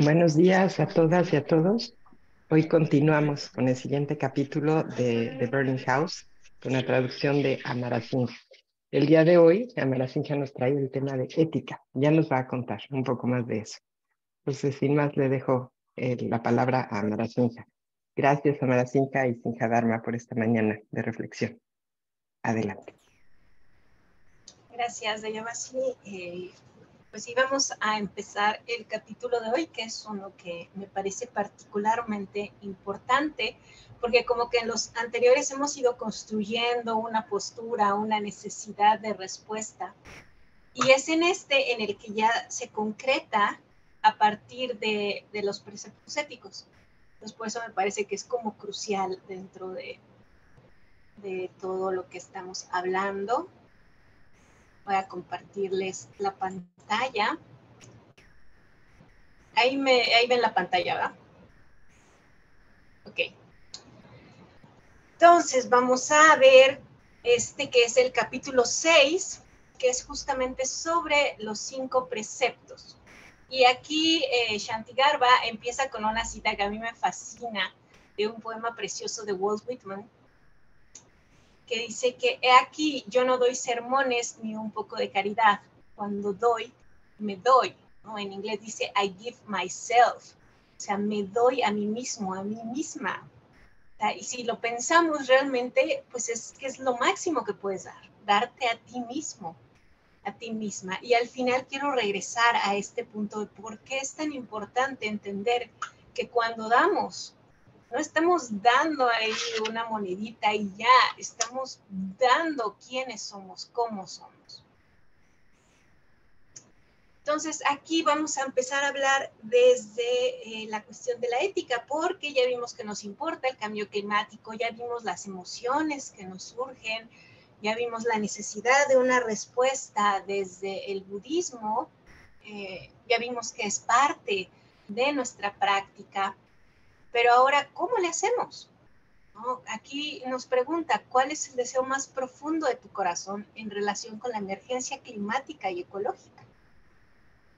Buenos días a todas y a todos. Hoy continuamos con el siguiente capítulo de The Burning House, con la traducción de Amara Singh. El día de hoy, Amara Singh nos trae el tema de ética. Ya nos va a contar un poco más de eso. Entonces, sin más, le dejo la palabra a Amara Singh. Gracias, Amara Singh y Singha Dharma, por esta mañana de reflexión. Adelante. Gracias, Dayabasi. Pues sí, vamos a empezar el capítulo de hoy, que es uno que me parece particularmente importante, porque como que en los anteriores hemos ido construyendo una postura, una necesidad de respuesta, y es en este en el que ya se concreta a partir de los preceptos éticos. Entonces, por eso me parece que es como crucial dentro de todo lo que estamos hablando. Voy a compartirles la pantalla. Ahí ven la pantalla, ¿verdad? Ok. Entonces, vamos a ver que es el capítulo 6, que es justamente sobre los 5 preceptos. Y aquí Shantigarba empieza con una cita que a mí me fascina, de un poema precioso de Walt Whitman, que dice que he aquí, yo no doy sermones ni un poco de caridad. Cuando doy, me doy, ¿no? En inglés dice, I give myself. O sea, me doy a mí mismo, a mí misma. O sea, y si lo pensamos realmente, pues es que es lo máximo que puedes dar, darte a ti mismo, a ti misma. Y al final quiero regresar a este punto de por qué es tan importante entender que cuando damos, no estamos dando ahí una monedita y ya, estamos dando quiénes somos, cómo somos. Entonces, aquí vamos a empezar a hablar desde la cuestión de la ética, porque ya vimos que nos importa el cambio climático, ya vimos las emociones que nos surgen, ya vimos la necesidad de una respuesta desde el budismo, ya vimos que es parte de nuestra práctica, pero ahora, ¿cómo le hacemos? ¿No? Aquí nos pregunta, ¿cuál es el deseo más profundo de tu corazón en relación con la emergencia climática y ecológica?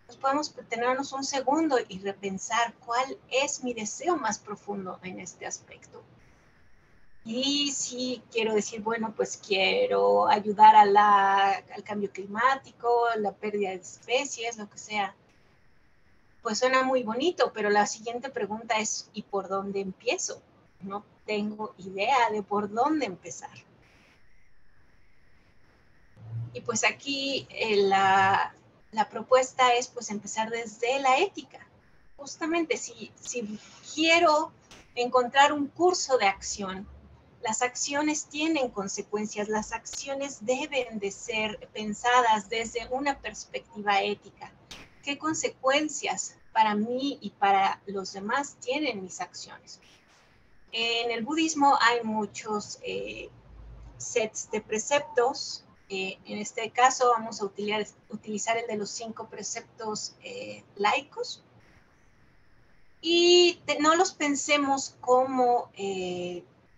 Nos podemos detenernos un segundo y repensar cuál es mi deseo más profundo en este aspecto. Y si quiero decir, bueno, pues quiero ayudar al cambio climático, la pérdida de especies, lo que sea, pues suena muy bonito, pero la siguiente pregunta es, ¿y por dónde empiezo? No tengo idea de por dónde empezar. Y pues aquí la propuesta es pues empezar desde la ética. Justamente si quiero encontrar un curso de acción, las acciones tienen consecuencias, las acciones deben de ser pensadas desde una perspectiva ética. ¿Qué consecuencias para mí y para los demás tienen mis acciones? En el budismo hay muchos sets de preceptos. En este caso vamos a utilizar el de los 5 preceptos laicos. Y no los pensemos como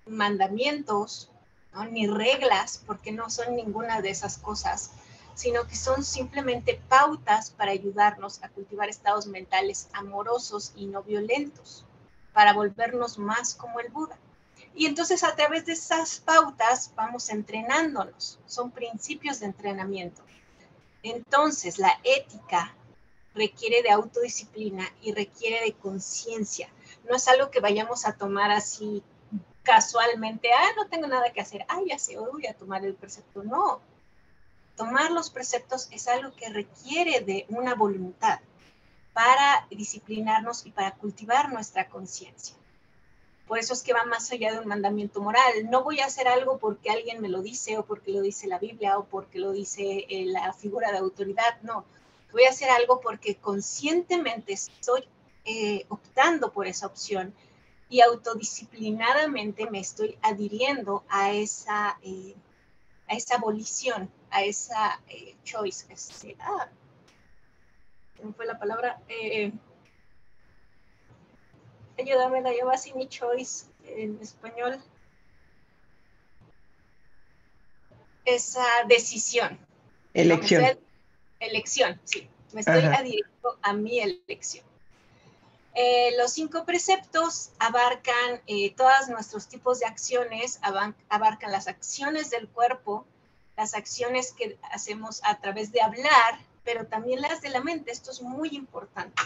mandamientos, ¿no? Ni reglas, porque no son ninguna de esas cosas, sino que son simplemente pautas para ayudarnos a cultivar estados mentales amorosos y no violentos, para volvernos más como el Buda. Y entonces a través de esas pautas vamos entrenándonos, son principios de entrenamiento. Entonces la ética requiere de autodisciplina y requiere de conciencia. No es algo que vayamos a tomar así casualmente, no tengo nada que hacer, ya sé, hoy voy a tomar el precepto. No, tomar los preceptos es algo que requiere de una voluntad para disciplinarnos y para cultivar nuestra conciencia. Por eso es que va más allá de un mandamiento moral. No voy a hacer algo porque alguien me lo dice o porque lo dice la Biblia o porque lo dice la figura de autoridad. No, voy a hacer algo porque conscientemente estoy optando por esa opción y autodisciplinadamente me estoy adhiriendo a esa abolición, a esa choice. ¿Cómo fue la palabra? Ayúdame, la lleva así mi choice en español. Esa decisión. Elección. Elección, sí. Me estoy adhiriendo a mi elección. Los 5 preceptos abarcan todos nuestros tipos de acciones, abarcan las acciones del cuerpo, las acciones que hacemos a través de hablar, pero también las de la mente. Esto es muy importante.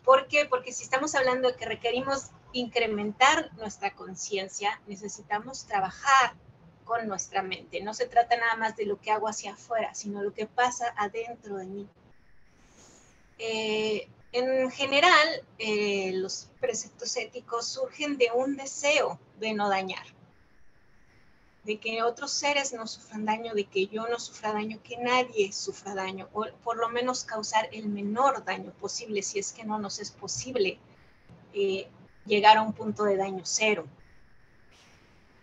¿Por qué? Porque si estamos hablando de que requerimos incrementar nuestra conciencia, necesitamos trabajar con nuestra mente. No se trata nada más de lo que hago hacia afuera, sino lo que pasa adentro de mí. En general, los preceptos éticos surgen de un deseo de no dañar, de que otros seres no sufran daño, de que yo no sufra daño, que nadie sufra daño, o por lo menos causar el menor daño posible, si es que no nos es posible llegar a un punto de daño cero.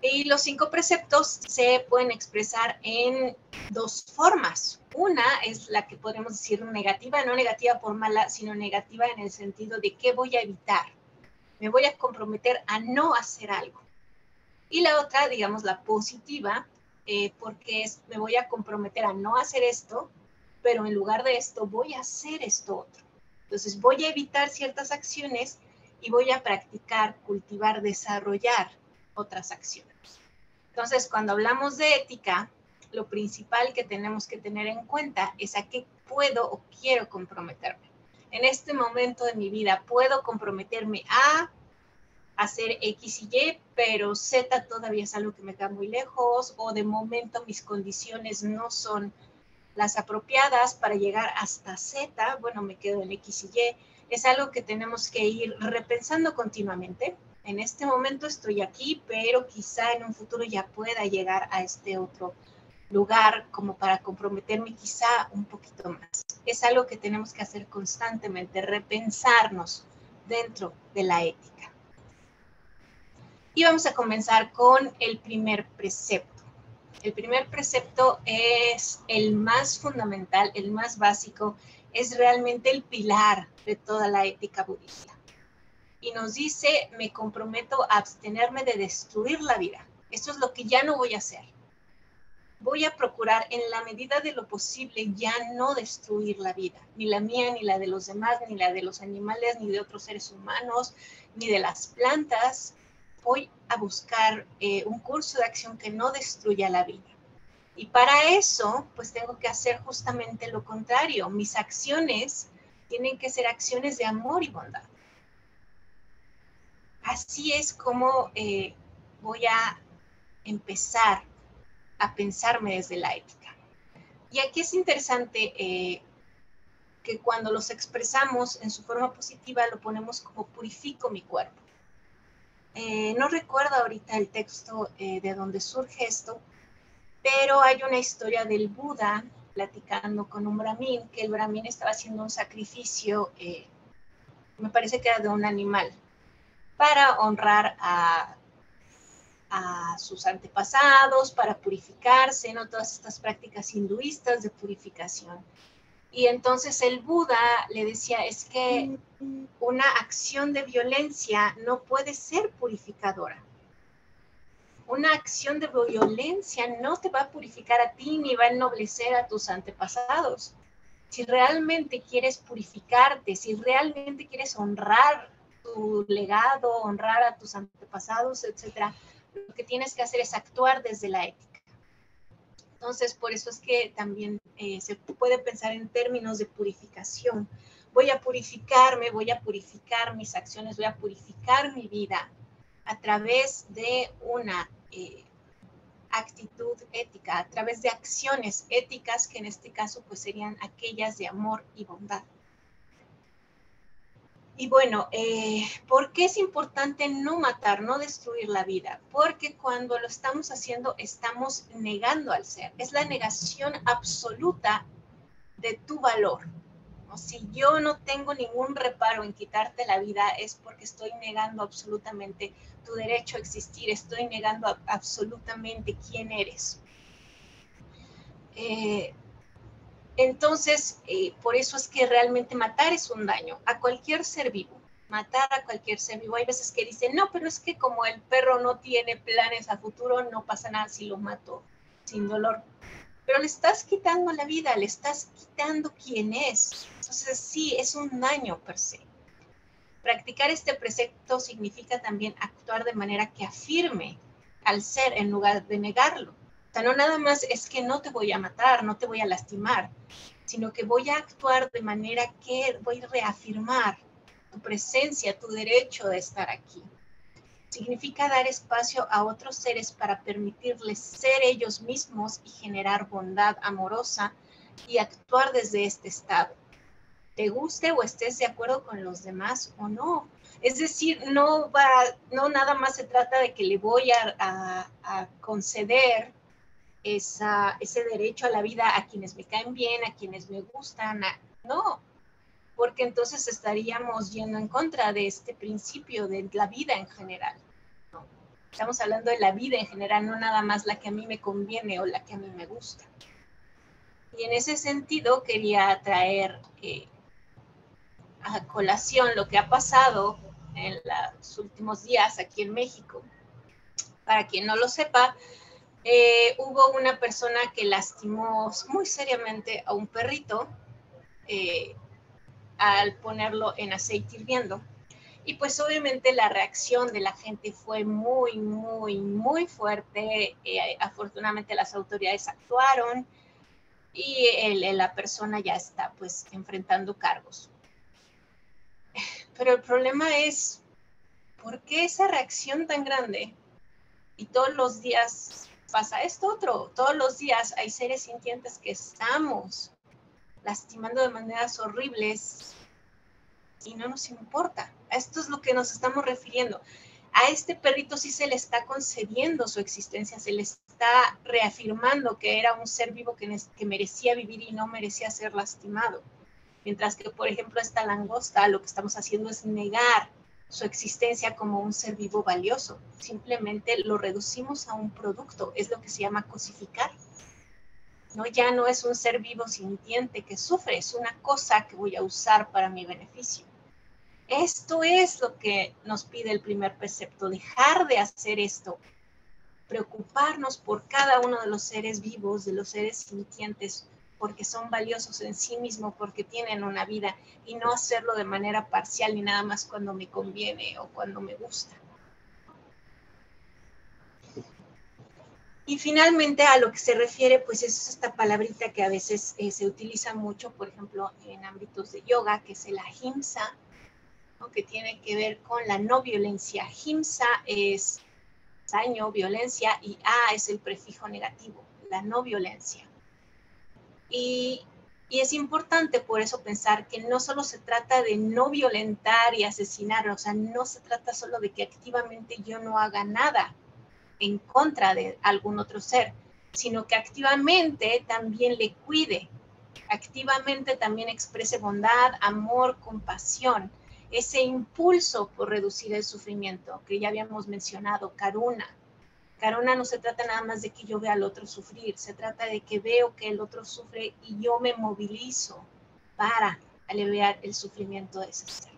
Y los 5 preceptos se pueden expresar en 2 formas. Una es la que podemos decir negativa, no negativa por mala, sino negativa en el sentido de qué voy a evitar. Me voy a comprometer a no hacer algo. Y la otra, digamos, la positiva, porque me voy a comprometer a no hacer esto, pero en lugar de esto voy a hacer esto otro. Entonces voy a evitar ciertas acciones y voy a practicar, cultivar, desarrollar otras acciones. Entonces, cuando hablamos de ética, lo principal que tenemos que tener en cuenta es a qué puedo o quiero comprometerme. En este momento de mi vida, puedo comprometerme a hacer X y Y, pero Z todavía es algo que me queda muy lejos, o de momento mis condiciones no son las apropiadas para llegar hasta Z, bueno, me quedo en X y Y. Es algo que tenemos que ir repensando continuamente. En este momento estoy aquí, pero quizá en un futuro ya pueda llegar a este otro lugar como para comprometerme quizá un poquito más. Es algo que tenemos que hacer constantemente, repensarnos dentro de la ética. Y vamos a comenzar con el primer precepto. El primer precepto es el más fundamental, el más básico, es realmente el pilar de toda la ética budista. Y nos dice, me comprometo a abstenerme de destruir la vida. Esto es lo que ya no voy a hacer. Voy a procurar en la medida de lo posible ya no destruir la vida, ni la mía, ni la de los demás, ni la de los animales, ni de otros seres humanos, ni de las plantas. Voy a buscar un curso de acción que no destruya la vida. Y para eso, pues tengo que hacer justamente lo contrario. Mis acciones tienen que ser acciones de amor y bondad. Así es como voy a empezar a pensarme desde la ética. Y aquí es interesante que cuando los expresamos en su forma positiva, lo ponemos como purifico mi cuerpo. No recuerdo ahorita el texto de donde surge esto, pero hay una historia del Buda platicando con un brahmin, que el brahmin estaba haciendo un sacrificio, me parece que era de un animal, para honrar a sus antepasados, para purificarse, ¿no? Todas estas prácticas hinduistas de purificación. Y entonces el Buda le decía, es que una acción de violencia no puede ser purificadora. Una acción de violencia no te va a purificar a ti ni va a ennoblecer a tus antepasados. Si realmente quieres purificarte, si realmente quieres honrar tu legado, honrar a tus antepasados, etcétera, lo que tienes que hacer es actuar desde la ética. Entonces, por eso es que también se puede pensar en términos de purificación. Voy a purificarme, voy a purificar mis acciones, voy a purificar mi vida a través de una actitud ética, a través de acciones éticas, que en este caso pues serían aquellas de amor y bondad. Y bueno, ¿por qué es importante no matar, no destruir la vida? Porque cuando lo estamos haciendo, estamos negando al ser. Es la negación absoluta de tu valor. ¿No? Si yo no tengo ningún reparo en quitarte la vida, es porque estoy negando absolutamente tu derecho a existir, estoy negando absolutamente quién eres. Entonces, por eso es que realmente matar es un daño a cualquier ser vivo. Matar a cualquier ser vivo. Hay veces que dicen, no, pero es que como el perro no tiene planes a futuro, no pasa nada si lo mato sin dolor. Pero le estás quitando la vida, le estás quitando quién es. Entonces, sí, es un daño per se. Practicar este precepto significa también actuar de manera que afirme al ser en lugar de negarlo. O sea, no nada más es que no te voy a matar, no te voy a lastimar, sino que voy a actuar de manera que voy a reafirmar tu presencia, tu derecho de estar aquí. Significa dar espacio a otros seres para permitirles ser ellos mismos y generar bondad amorosa y actuar desde este estado. Te guste o estés de acuerdo con los demás o no. Es decir, no nada más se trata de que le voy a conceder ese derecho a la vida a quienes me caen bien, a quienes me gustan, no, porque entonces estaríamos yendo en contra de este principio de la vida en general. ¿No? Estamos hablando de la vida en general, no nada más la que a mí me conviene o la que a mí me gusta. Y en ese sentido quería traer a colación lo que ha pasado en los últimos días aquí en México. Para quien no lo sepa, hubo una persona que lastimó muy seriamente a un perrito al ponerlo en aceite hirviendo. Y pues obviamente la reacción de la gente fue muy, muy, muy fuerte. Afortunadamente las autoridades actuaron y la persona ya está pues enfrentando cargos. Pero el problema es, ¿por qué esa reacción tan grande? Y todos los días pasa esto otro. Todos los días hay seres sintientes que estamos lastimando de maneras horribles y no nos importa. A esto es lo que nos estamos refiriendo. A este perrito sí se le está concediendo su existencia, se le está reafirmando que era un ser vivo que merecía vivir y no merecía ser lastimado. Mientras que, por ejemplo, esta langosta, lo que estamos haciendo es negar su existencia como un ser vivo valioso. Simplemente lo reducimos a un producto, es lo que se llama cosificar. ¿No? Ya no es un ser vivo sintiente que sufre, es una cosa que voy a usar para mi beneficio. Esto es lo que nos pide el primer precepto, dejar de hacer esto, preocuparnos por cada uno de los seres vivos, de los seres sintientes, porque son valiosos en sí mismos, porque tienen una vida, y no hacerlo de manera parcial ni nada más cuando me conviene o cuando me gusta. Y finalmente a lo que se refiere, pues es esta palabrita que a veces se utiliza mucho, por ejemplo, en ámbitos de yoga, que es el ahimsa, ¿no? Que tiene que ver con la no violencia. Ahimsa es daño, violencia, y A es el prefijo negativo, la no violencia. Y es importante por eso pensar que no solo se trata de no violentar y asesinar, o sea, no se trata solo de que activamente yo no haga nada en contra de algún otro ser, sino que activamente también le cuide, activamente también exprese bondad, amor, compasión, ese impulso por reducir el sufrimiento que ya habíamos mencionado, karuna. Karuna no se trata nada más de que yo vea al otro sufrir, se trata de que veo que el otro sufre y yo me movilizo para aliviar el sufrimiento de ese ser.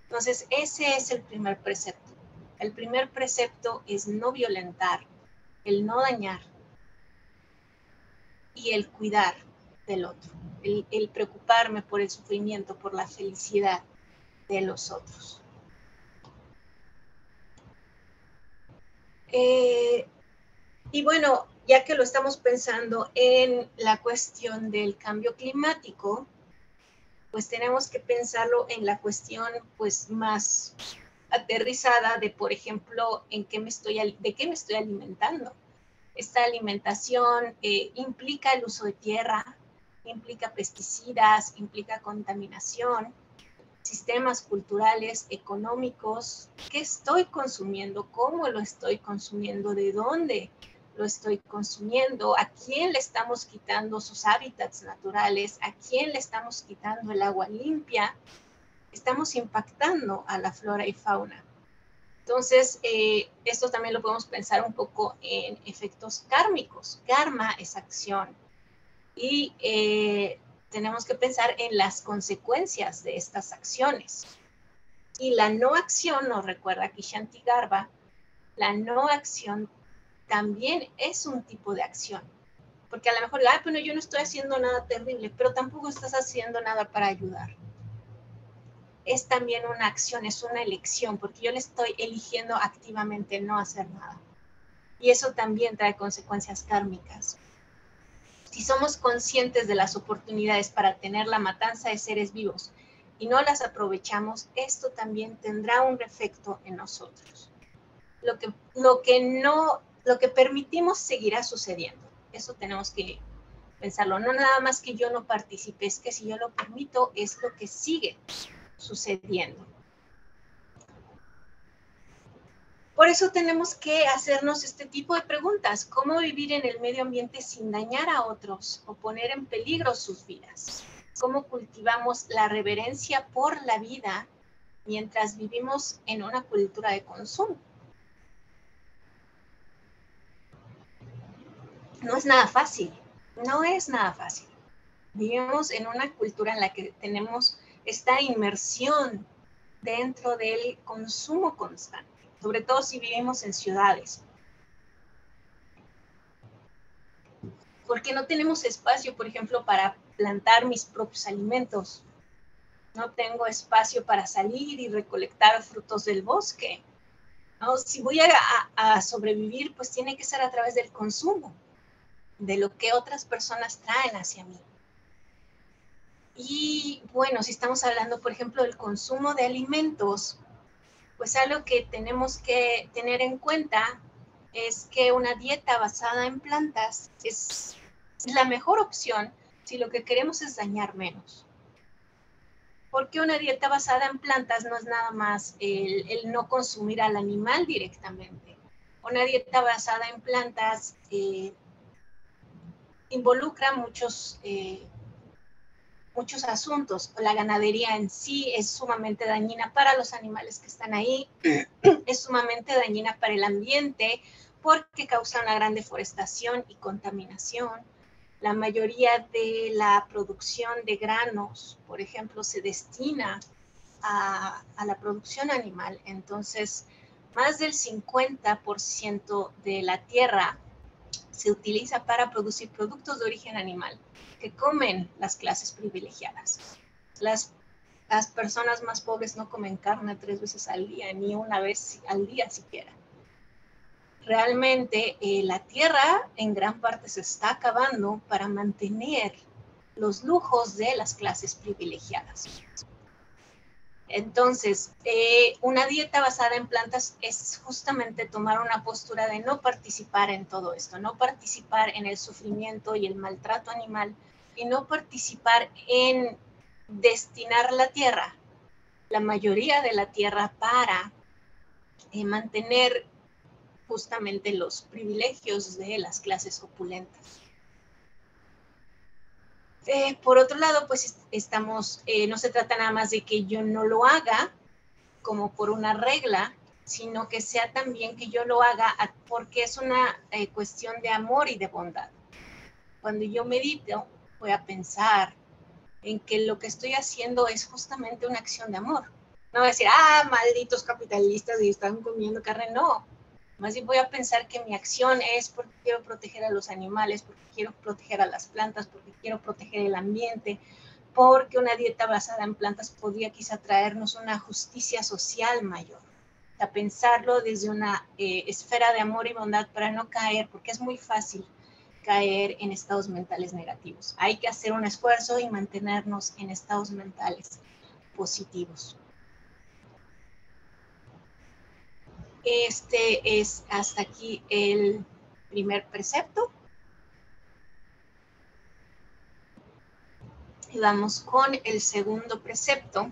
Entonces, ese es el primer precepto. El primer precepto es no violentar, el no dañar y el cuidar del otro, el preocuparme por el sufrimiento, por la felicidad de los otros. Y bueno, ya que lo estamos pensando en la cuestión del cambio climático, pues tenemos que pensarlo en la cuestión pues más aterrizada de, por ejemplo, de qué me estoy alimentando. Esta alimentación implica el uso de tierra, implica pesticidas, implica contaminación, sistemas culturales, económicos, qué estoy consumiendo, cómo lo estoy consumiendo, de dónde lo estoy consumiendo, a quién le estamos quitando sus hábitats naturales, a quién le estamos quitando el agua limpia, estamos impactando a la flora y fauna. Entonces, esto también lo podemos pensar un poco en efectos kármicos. Karma es acción y tenemos que pensar en las consecuencias de estas acciones. Y la no acción, nos recuerda aquí Shantigarba, la no acción también es un tipo de acción. Porque a lo mejor, pero yo no estoy haciendo nada terrible, pero tampoco estás haciendo nada para ayudar. es también una acción, es una elección, porque yo le estoy eligiendo activamente no hacer nada. Y eso también trae consecuencias kármicas. Si somos conscientes de las oportunidades para tener la matanza de seres vivos y no las aprovechamos, esto también tendrá un efecto en nosotros. Lo que permitimos seguirá sucediendo. Eso tenemos que pensarlo. No nada más que yo no participe, es que si yo lo permito, es lo que sigue sucediendo. Por eso tenemos que hacernos este tipo de preguntas. ¿Cómo vivir en el medio ambiente sin dañar a otros o poner en peligro sus vidas? ¿Cómo cultivamos la reverencia por la vida mientras vivimos en una cultura de consumo? No es nada fácil, no es nada fácil. Vivimos en una cultura en la que tenemos esta inmersión dentro del consumo constante, sobre todo si vivimos en ciudades. Porque no tenemos espacio, por ejemplo, para plantar mis propios alimentos. No tengo espacio para salir y recolectar frutos del bosque. ¿No? Si voy a sobrevivir, pues tiene que ser a través del consumo, de lo que otras personas traen hacia mí. Y bueno, si estamos hablando, por ejemplo, del consumo de alimentos, pues algo que tenemos que tener en cuenta es que una dieta basada en plantas es la mejor opción si lo que queremos es dañar menos. Porque una dieta basada en plantas no es nada más el no consumir al animal directamente. Una dieta basada en plantas involucra muchos asuntos. La ganadería en sí es sumamente dañina para los animales que están ahí, es sumamente dañina para el ambiente porque causa una gran deforestación y contaminación. La mayoría de la producción de granos, por ejemplo, se destina a la producción animal. Entonces, más del 50% de la tierra se utiliza para producir productos de origen animal que comen las clases privilegiadas. Las personas más pobres no comen carne 3 veces al día, ni una vez al día siquiera. Realmente la tierra en gran parte se está acabando para mantener los lujos de las clases privilegiadas. Entonces, una dieta basada en plantas es justamente tomar una postura de no participar en todo esto, no participar en el sufrimiento y el maltrato animal y no participar en destinar la tierra, la mayoría de la tierra, para mantener justamente los privilegios de las clases opulentas. Por otro lado, pues no se trata nada más de que yo no lo haga como por una regla, sino que sea también que yo lo haga porque es una cuestión de amor y de bondad. Cuando yo medito, voy a pensar en que lo que estoy haciendo es justamente una acción de amor. No voy a decir, malditos capitalistas y están comiendo carne, no. Más bien voy a pensar que mi acción es porque quiero proteger a los animales, porque quiero proteger a las plantas, porque quiero proteger el ambiente, porque una dieta basada en plantas podría quizá traernos una justicia social mayor. O sea, pensarlo desde una esfera de amor y bondad para no caer, porque es muy fácil caer en estados mentales negativos. Hay que hacer un esfuerzo y mantenernos en estados mentales positivos. Este es hasta aquí el primer precepto. Y vamos con el segundo precepto.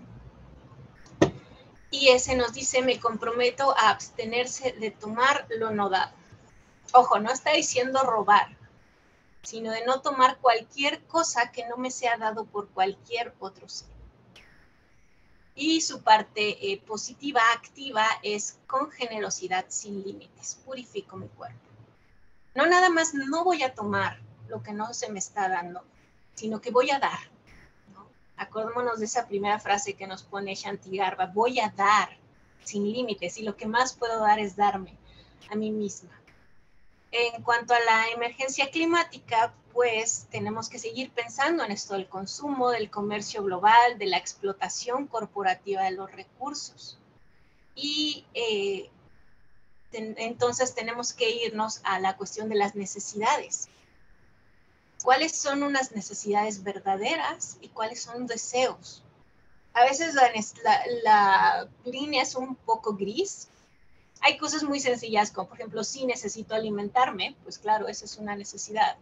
Y ese nos dice, me comprometo a abstenerse de tomar lo no dado. Ojo, no está diciendo robar, sino de no tomar cualquier cosa que no me sea dado por cualquier otro ser. Y su parte positiva, activa, es con generosidad sin límites. Purifico mi cuerpo. No nada más no voy a tomar lo que no se me está dando, sino que voy a dar. ¿No? Acordémonos de esa primera frase que nos pone Shantigarba, voy a dar sin límites y lo que más puedo dar es darme a mí misma. En cuanto a la emergencia climática, pues tenemos que seguir pensando en esto del consumo, del comercio global, de la explotación corporativa de los recursos. Y entonces tenemos que irnos a la cuestión de las necesidades. ¿Cuáles son unas necesidades verdaderas y cuáles son deseos? A veces la línea es un poco gris. Hay cosas muy sencillas, como por ejemplo, si necesito alimentarme, pues claro, esa es una necesidad.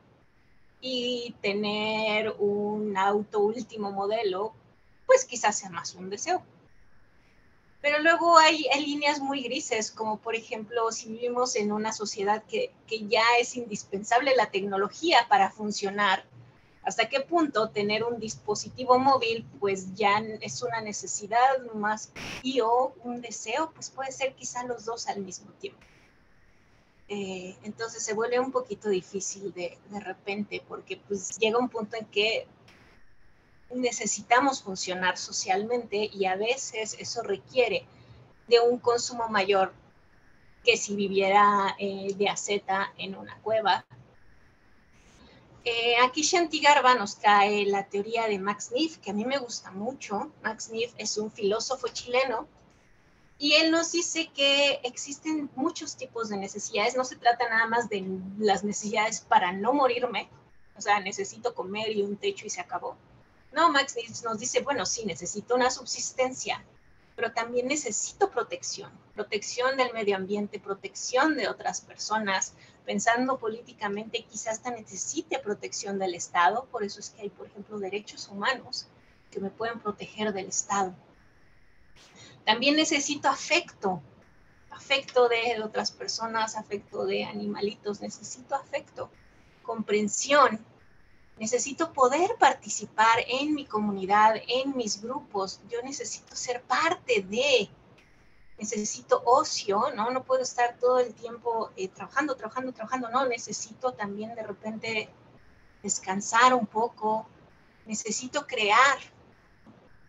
Y tener un auto último modelo, pues quizás sea más un deseo. Pero luego hay líneas muy grises, como por ejemplo, si vivimos en una sociedad que ya es indispensable la tecnología para funcionar, ¿hasta qué punto tener un dispositivo móvil pues ya es una necesidad más y o un deseo? Pues puede ser quizá los dos al mismo tiempo. Entonces se vuelve un poquito difícil de repente, porque pues llega un punto en que necesitamos funcionar socialmente y a veces eso requiere de un consumo mayor que si viviera de aceta en una cueva. Aquí Shanti Garba nos trae la teoría de Max Neff, que a mí me gusta mucho. Max Neff es un filósofo chileno y él nos dice que existen muchos tipos de necesidades. No se trata nada más de las necesidades para no morirme, o sea, necesito comer y un techo y se acabó. No, Max Neff nos dice, bueno, sí, necesito una subsistencia, pero también necesito protección del medio ambiente, protección de otras personas. Pensando políticamente, quizás hasta necesite protección del Estado, por eso es que hay, por ejemplo, derechos humanos que me pueden proteger del Estado. También necesito afecto de otras personas, afecto de animalitos, necesito afecto, comprensión. Necesito poder participar en mi comunidad, en mis grupos. Yo necesito ser parte de. Necesito ocio, ¿no? No puedo estar todo el tiempo trabajando, no. Necesito también de repente descansar un poco. Necesito crear.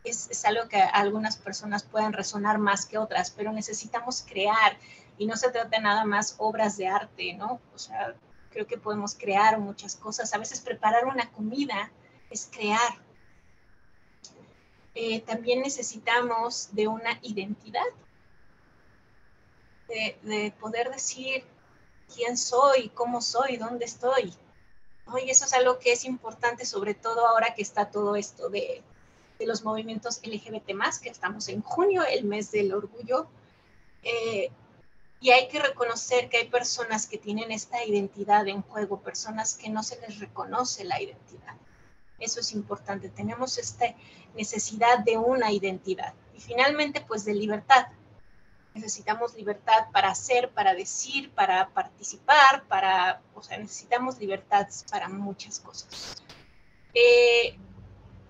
Es algo que a algunas personas pueden resonar más que otras, pero necesitamos crear. Y no se trata nada más obras de arte, ¿no? O sea, creo que podemos crear muchas cosas. A veces preparar una comida es crear. También necesitamos de una identidad, de poder decir quién soy, cómo soy, dónde estoy. ¿No? Y eso es algo que es importante, sobre todo ahora que está todo esto de los movimientos LGBT+, que estamos en junio, el mes del orgullo. Y hay que reconocer que hay personas que tienen esta identidad en juego, personas que no se les reconoce la identidad. Eso es importante. Tenemos esta necesidad de una identidad. Y finalmente, pues de libertad. Necesitamos libertad para hacer, para decir, para participar, o sea, necesitamos libertad para muchas cosas.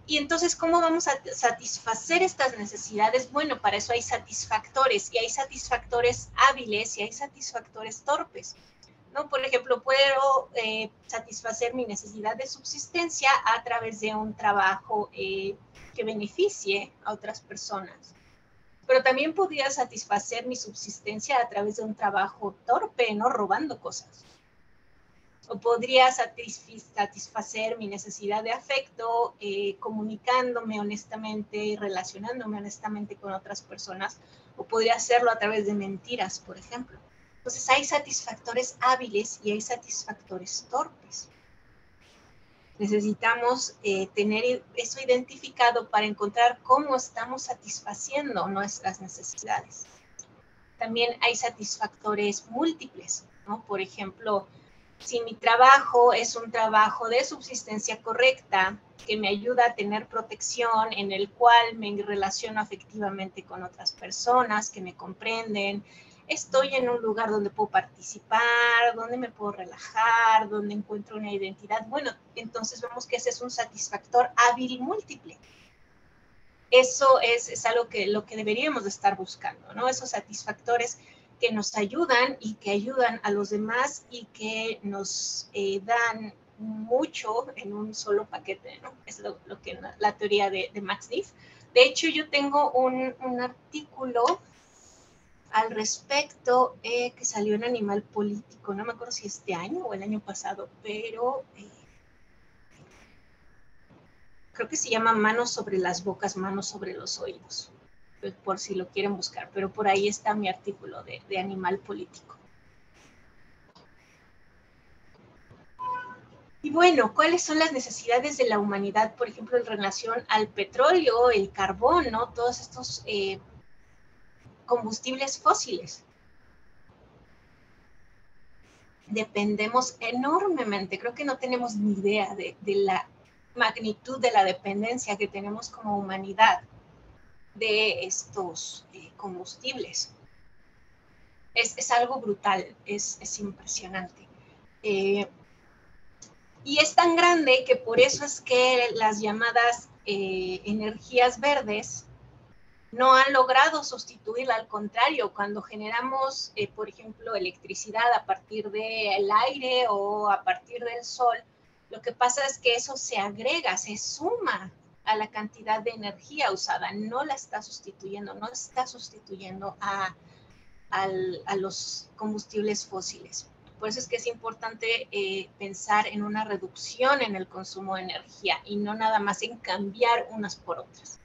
Y entonces, ¿cómo vamos a satisfacer estas necesidades? Bueno, para eso hay satisfactores, y hay satisfactores hábiles y hay satisfactores torpes, ¿no? Por ejemplo, puedo satisfacer mi necesidad de subsistencia a través de un trabajo que beneficie a otras personas. Pero también podría satisfacer mi subsistencia a través de un trabajo torpe, no robando cosas. O podría satisfacer mi necesidad de afecto comunicándome honestamente y relacionándome honestamente con otras personas, o podría hacerlo a través de mentiras, por ejemplo. Entonces hay satisfactores hábiles y hay satisfactores torpes. Necesitamos tener eso identificado para encontrar cómo estamos satisfaciendo nuestras necesidades. También hay satisfactores múltiples, ¿no? Por ejemplo, si mi trabajo es un trabajo de subsistencia correcta, que me ayuda a tener protección, en el cual me relaciono afectivamente con otras personas que me comprenden, estoy en un lugar donde puedo participar, donde me puedo relajar, donde encuentro una identidad, bueno, entonces vemos que ese es un satisfactor hábil múltiple. Eso es algo que lo que deberíamos de estar buscando, ¿no? Esos satisfactores que nos ayudan y que ayudan a los demás y que nos dan mucho en un solo paquete, ¿no? Es lo que la teoría de Max Neff. De hecho, yo tengo un artículo al respecto que salió en Animal Político, no me acuerdo si este año o el año pasado, pero creo que se llama Manos sobre las bocas, manos sobre los oídos, por si lo quieren buscar, pero por ahí está mi artículo de Animal Político. Y bueno, ¿cuáles son las necesidades de la humanidad, por ejemplo, en relación al petróleo, el carbón, ¿no? Todos estos combustibles fósiles? Dependemos enormemente, creo que no tenemos ni idea de la magnitud de la dependencia que tenemos como humanidad de estos combustibles. Es algo brutal, es impresionante. Y es tan grande que por eso es que las llamadas energías verdes no han logrado sustituirla. Al contrario, cuando generamos, por ejemplo, electricidad a partir del aire o a partir del sol, lo que pasa es que eso se agrega, se suma a la cantidad de energía usada, no la está sustituyendo, no está sustituyendo a los combustibles fósiles. Por eso es que es importante pensar en una reducción en el consumo de energía y no nada más en cambiar unas por otras.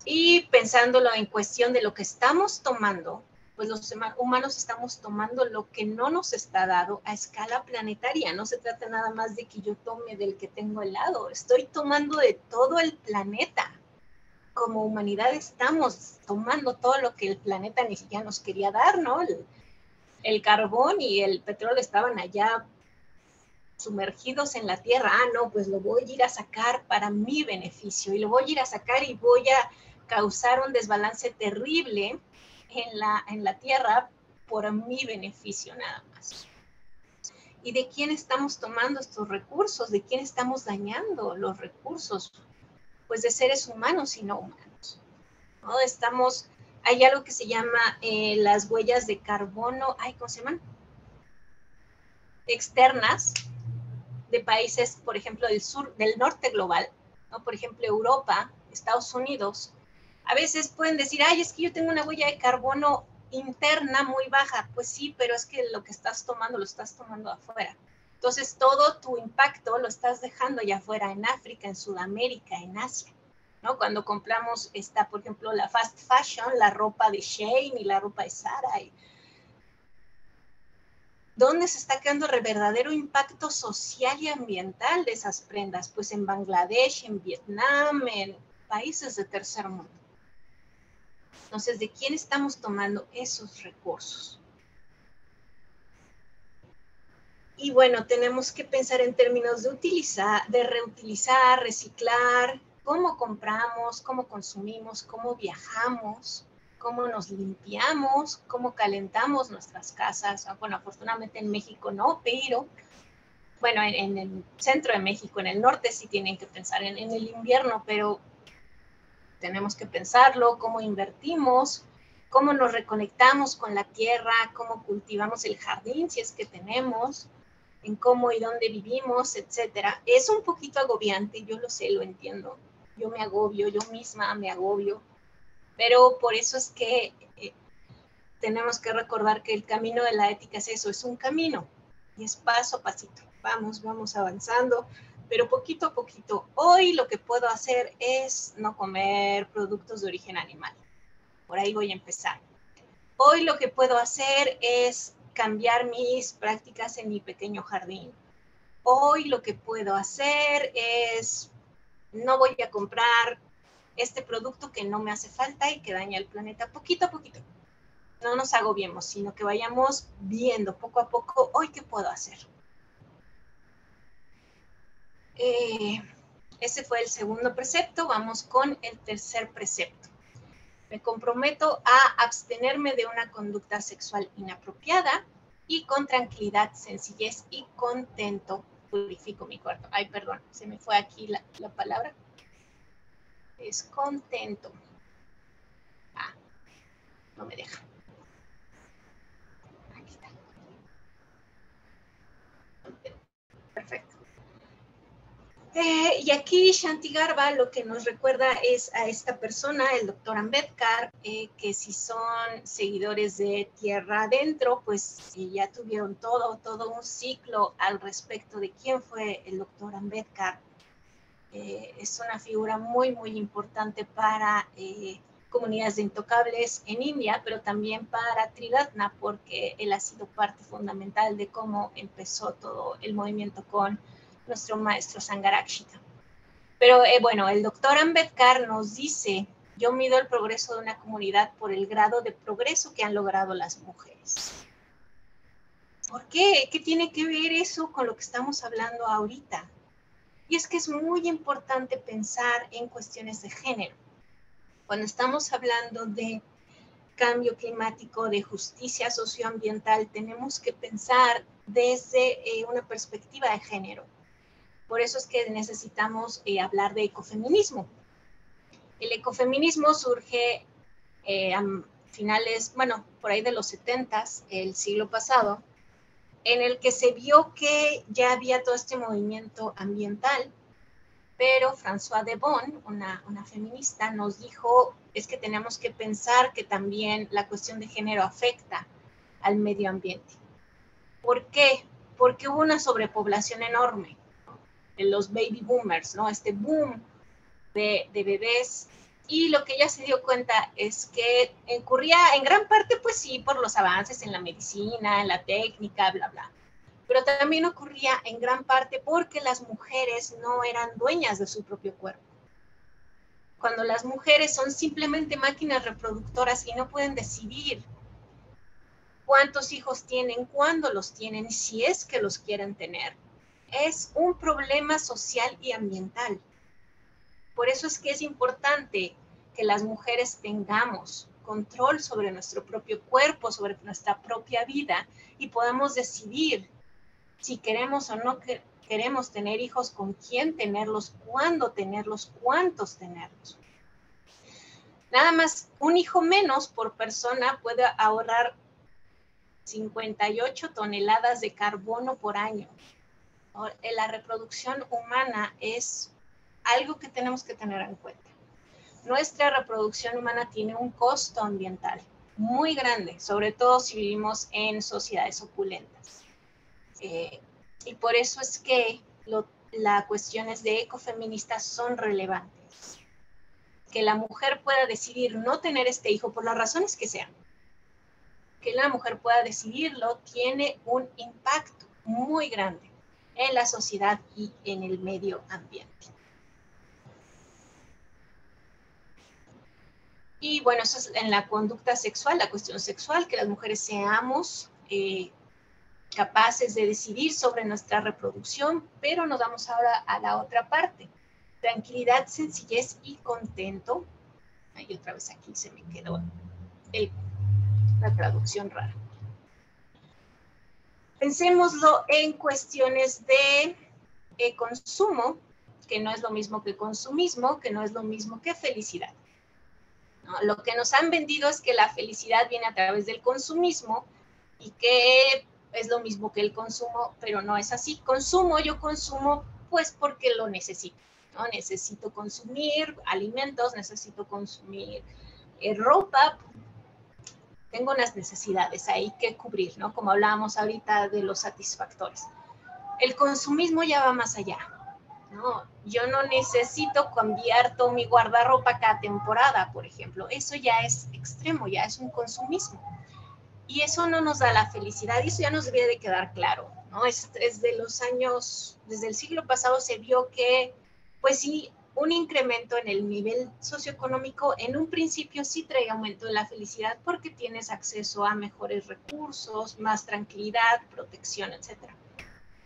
Y pensándolo en cuestión de lo que estamos tomando, pues los humanos estamos tomando lo que no nos está dado a escala planetaria. No se trata nada más de que yo tome del que tengo al lado, estoy tomando de todo el planeta. Como humanidad estamos tomando todo lo que el planeta ni siquiera nos quería dar, ¿no? El carbón y el petróleo estaban allá sumergidos en la tierra. Ah, no, pues lo voy a ir a sacar para mi beneficio y lo voy a ir a sacar y voy a causar un desbalance terrible en la tierra por mi beneficio nada más. ¿Y de quién estamos tomando estos recursos? ¿De quién estamos dañando los recursos? Pues de seres humanos y no humanos, ¿no? Hay algo que se llama las huellas de carbono, ¿cómo se llaman? Externas de países, por ejemplo, del norte global, ¿no? Por ejemplo, Europa, Estados Unidos. A veces pueden decir, es que yo tengo una huella de carbono interna muy baja. Pues sí, pero es que lo que estás tomando, lo estás tomando afuera. Entonces, todo tu impacto lo estás dejando allá afuera, en África, en Sudamérica, en Asia, ¿no? Cuando compramos, por ejemplo, la fast fashion, la ropa de Shein y la ropa de Zara. ¿Dónde se está quedando el verdadero impacto social y ambiental de esas prendas? Pues en Bangladesh, en Vietnam, en países de tercer mundo. Entonces, ¿de quién estamos tomando esos recursos? Y bueno, tenemos que pensar en términos de reutilizar, reciclar, cómo compramos, cómo consumimos, cómo viajamos, cómo nos limpiamos, cómo calentamos nuestras casas. Bueno, afortunadamente en México no, pero bueno, en el centro de México, en el norte sí tienen que pensar en el invierno, pero tenemos que pensarlo, cómo invertimos, cómo nos reconectamos con la tierra, cómo cultivamos el jardín, si es que tenemos, en cómo y dónde vivimos, etcétera. Es un poquito agobiante, yo lo sé, lo entiendo. Yo me agobio, yo misma me agobio, pero por eso es que tenemos que recordar que el camino de la ética es eso, es un camino y es paso a pasito. Vamos avanzando, pero poquito a poquito. Hoy lo que puedo hacer es no comer productos de origen animal. Por ahí voy a empezar. Hoy lo que puedo hacer es cambiar mis prácticas en mi pequeño jardín. Hoy lo que puedo hacer es no voy a comprar este producto que no me hace falta y que daña el planeta poquito a poquito. No nos agobiemos, sino que vayamos viendo poco a poco, hoy qué puedo hacer. Ese fue el segundo precepto. Vamos con el tercer precepto. Me comprometo a abstenerme de una conducta sexual inapropiada y con tranquilidad, sencillez y contento purifico mi cuerpo. Perdón, se me fue aquí la palabra. Es contento. No me deja. Aquí está. Perfecto. Y aquí Shanti Garba lo que nos recuerda es a esta persona, el doctor Ambedkar, que si son seguidores de Tierra Adentro, pues ya tuvieron todo un ciclo al respecto de quién fue el doctor Ambedkar. Es una figura muy, muy importante para comunidades de intocables en India, pero también para Triratna, porque él ha sido parte fundamental de cómo empezó todo el movimiento con nuestro maestro Sangharakshita. Pero bueno, el doctor Ambedkar nos dice, yo mido el progreso de una comunidad por el grado de progreso que han logrado las mujeres. ¿Por qué? ¿Qué tiene que ver eso con lo que estamos hablando ahorita? Y es que es muy importante pensar en cuestiones de género. Cuando estamos hablando de cambio climático, de justicia socioambiental, tenemos que pensar desde una perspectiva de género. Por eso es que necesitamos hablar de ecofeminismo. El ecofeminismo surge a finales, bueno, por ahí de los 70s, el siglo pasado, en el que se vio que ya había todo este movimiento ambiental, pero Françoise de Bon, una feminista, nos dijo, es que tenemos que pensar que también la cuestión de género afecta al medio ambiente. ¿Por qué? Porque hubo una sobrepoblación enorme de los baby boomers, ¿no? Este boom de bebés, y lo que ella se dio cuenta es que ocurría en gran parte, pues sí, por los avances en la medicina, en la técnica, bla, bla. Pero también ocurría en gran parte porque las mujeres no eran dueñas de su propio cuerpo. Cuando las mujeres son simplemente máquinas reproductoras y no pueden decidir cuántos hijos tienen, cuándo los tienen, si es que los quieren tener, es un problema social y ambiental. Por eso es que es importante que las mujeres tengamos control sobre nuestro propio cuerpo, sobre nuestra propia vida, y podamos decidir si queremos o no queremos tener hijos, con quién tenerlos, cuándo tenerlos, cuántos tenerlos. Nada más un hijo menos por persona puede ahorrar 58 toneladas de carbono por año. La reproducción humana es algo que tenemos que tener en cuenta. Nuestra reproducción humana tiene un costo ambiental muy grande, sobre todo si vivimos en sociedades opulentas. Y por eso es que las cuestiones de ecofeministas son relevantes. Que la mujer pueda decidir no tener este hijo por las razones que sean, que la mujer pueda decidirlo, tiene un impacto muy grande en la sociedad y en el medio ambiente. Y bueno, eso es en la conducta sexual, la cuestión sexual, que las mujeres seamos capaces de decidir sobre nuestra reproducción, pero nos vamos ahora a la otra parte. Tranquilidad, sencillez y contento. Ahí otra vez aquí se me quedó la traducción rara. Pensémoslo en cuestiones de consumo, que no es lo mismo que consumismo, que no es lo mismo que felicidad. ¿No? Lo que nos han vendido es que la felicidad viene a través del consumismo y que es lo mismo que el consumo, pero no es así. Yo consumo pues porque lo necesito, ¿no? Necesito consumir alimentos, necesito consumir ropa, tengo unas necesidades ahí que cubrir, ¿no? Como hablábamos ahorita de los satisfactores. El consumismo ya va más allá, ¿no? Yo no necesito cambiar todo mi guardarropa cada temporada, por ejemplo. Eso ya es extremo, ya es un consumismo. Y eso no nos da la felicidad, y eso ya nos debería de quedar claro, ¿no? Es de los años, desde el siglo pasado se vio que, pues sí, un incremento en el nivel socioeconómico en un principio sí trae aumento de la felicidad porque tienes acceso a mejores recursos, más tranquilidad, protección, etc.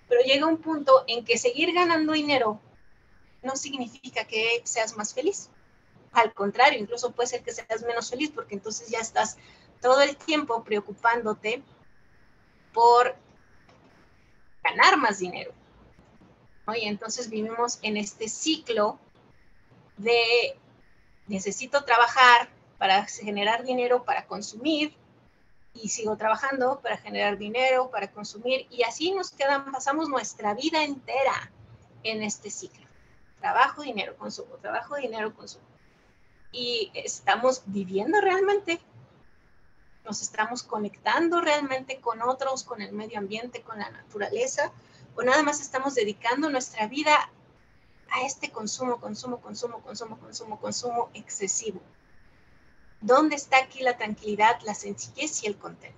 Pero llega un punto en que seguir ganando dinero no significa que seas más feliz. Al contrario, incluso puede ser que seas menos feliz porque entonces ya estás todo el tiempo preocupándote por ganar más dinero, ¿no? Y entonces vivimos en este ciclo de necesito trabajar para generar dinero para consumir y sigo trabajando para generar dinero para consumir, y así pasamos nuestra vida entera en este ciclo. Trabajo, dinero, consumo, trabajo, dinero, consumo. Y estamos viviendo realmente, nos estamos conectando realmente con otros, con el medio ambiente, con la naturaleza, o nada más estamos dedicando nuestra vida a este consumo excesivo. ¿Dónde está aquí la tranquilidad, la sencillez y el contento?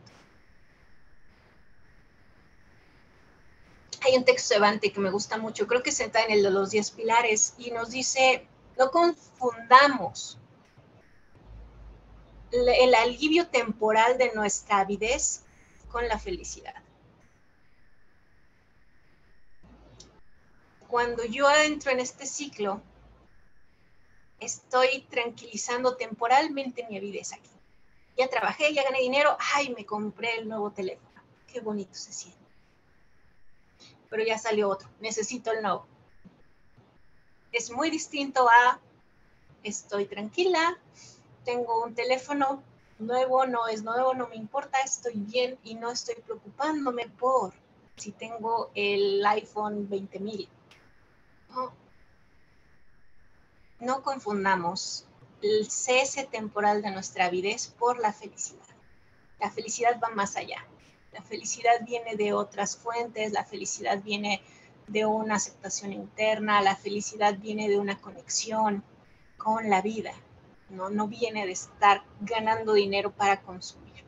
Hay un texto de Bhante que me gusta mucho, creo que está en el de los 10 pilares, y nos dice, no confundamos el alivio temporal de nuestra avidez con la felicidad. Cuando yo entro en este ciclo, estoy tranquilizando temporalmente mi avidez aquí. Ya trabajé, ya gané dinero, ay, me compré el nuevo teléfono. Qué bonito se siente. Pero ya salió otro, necesito el nuevo. Es muy distinto a, estoy tranquila, tengo un teléfono nuevo, no es nuevo, no me importa, estoy bien y no estoy preocupándome por si tengo el iPhone 20,000. No confundamos el cese temporal de nuestra avidez por la felicidad. La felicidad va más allá. La felicidad viene de otras fuentes, la felicidad viene de una aceptación interna, la felicidad viene de una conexión con la vida. No viene de estar ganando dinero para consumir.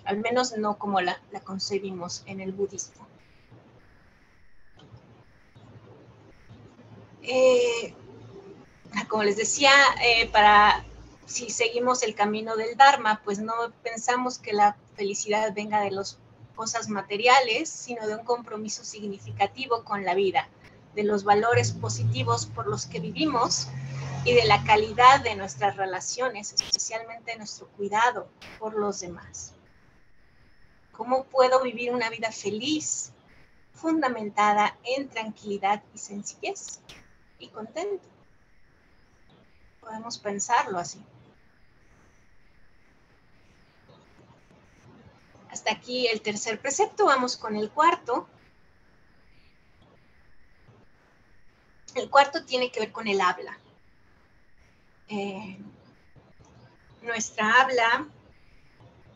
Al menos no como la concebimos en el budismo. Como les decía, si seguimos el camino del Dharma, pues no pensamos que la felicidad venga de las cosas materiales, sino de un compromiso significativo con la vida, de los valores positivos por los que vivimos y de la calidad de nuestras relaciones, especialmente nuestro cuidado por los demás. ¿Cómo puedo vivir una vida feliz, fundamentada en tranquilidad y sencillez y contento? Podemos pensarlo así. Hasta aquí el tercer precepto, vamos con el cuarto. El cuarto tiene que ver con el habla. Nuestra habla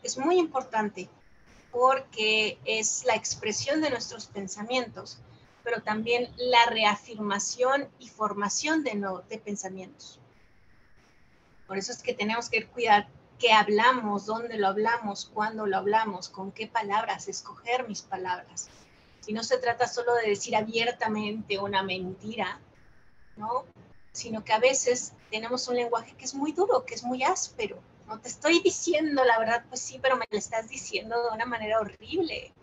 es muy importante porque es la expresión de nuestros pensamientos, pero también la reafirmación y formación de pensamientos. Por eso es que tenemos que cuidar qué hablamos, dónde lo hablamos, cuándo lo hablamos, con qué palabras, escoger mis palabras. Y no se trata solo de decir abiertamente una mentira, ¿no? Sino que a veces tenemos un lenguaje que es muy duro, que es muy áspero. No te estoy diciendo la verdad, pues sí, pero me lo estás diciendo de una manera horrible.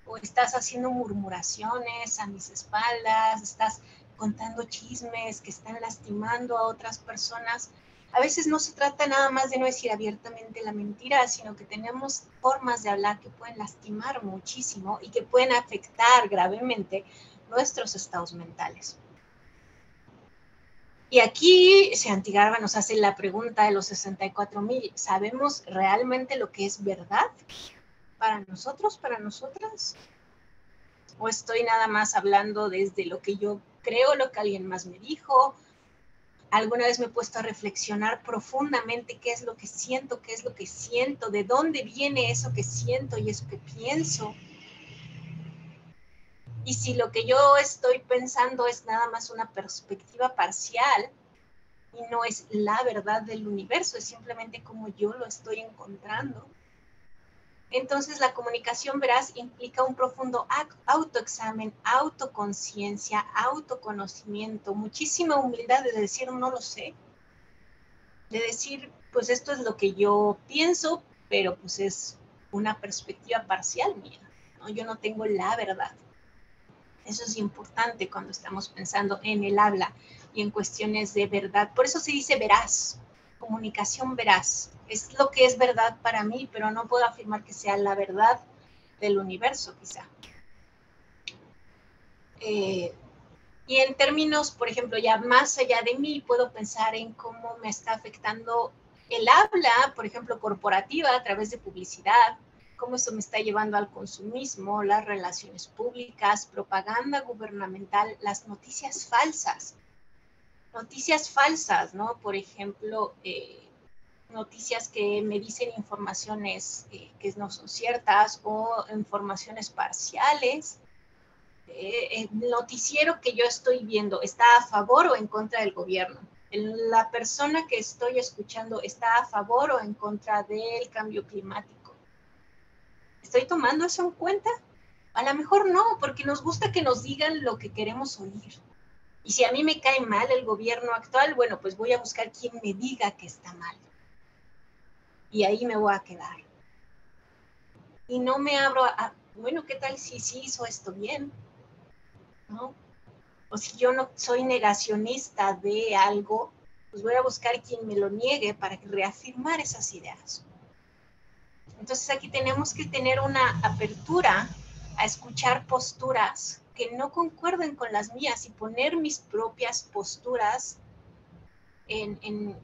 O estás haciendo murmuraciones a mis espaldas, estás contando chismes que están lastimando a otras personas. A veces no se trata nada más de no decir abiertamente la mentira, sino que tenemos formas de hablar que pueden lastimar muchísimo y que pueden afectar gravemente nuestros estados mentales. Y aquí Santigarba nos hace la pregunta de los 64,000. ¿Sabemos realmente lo que es verdad para nosotros, para nosotras? ¿O estoy nada más hablando desde lo que yo creo, lo que alguien más me dijo? Alguna vez me he puesto a reflexionar profundamente qué es lo que siento, de dónde viene eso que siento y eso que pienso. Y si lo que yo estoy pensando es nada más una perspectiva parcial y no es la verdad del universo, es simplemente como yo lo estoy encontrando. Entonces la comunicación veraz implica un profundo autoexamen, autoconciencia, autoconocimiento, muchísima humildad de decir no lo sé, de decir pues esto es lo que yo pienso, pero pues es una perspectiva parcial mía, ¿no? Yo no tengo la verdad. Eso es importante cuando estamos pensando en el habla y en cuestiones de verdad. Por eso se dice veraz, comunicación veraz. Es lo que es verdad para mí, pero no puedo afirmar que sea la verdad del universo, quizá. Y en términos, por ejemplo, ya más allá de mí, puedo pensar en cómo me está afectando el habla, por ejemplo, corporativa a través de publicidad, cómo eso me está llevando al consumismo, las relaciones públicas, propaganda gubernamental, las noticias falsas. Noticias falsas, ¿no? Por ejemplo, noticias que me dicen informaciones que no son ciertas o informaciones parciales. el noticiero que yo estoy viendo está a favor o en contra del gobierno. La persona que estoy escuchando está a favor o en contra del cambio climático. ¿Estoy tomando eso en cuenta? A lo mejor no, porque nos gusta que nos digan lo que queremos oír. Y si a mí me cae mal el gobierno actual, bueno, pues voy a buscar quien me diga que está mal. Y ahí me voy a quedar. Y no me abro a bueno, ¿qué tal si sí hizo esto bien? ¿No? O si yo no soy negacionista de algo, pues voy a buscar quien me lo niegue para reafirmar esas ideas. Entonces aquí tenemos que tener una apertura a escuchar posturas que no concuerden con las mías y poner mis propias posturas en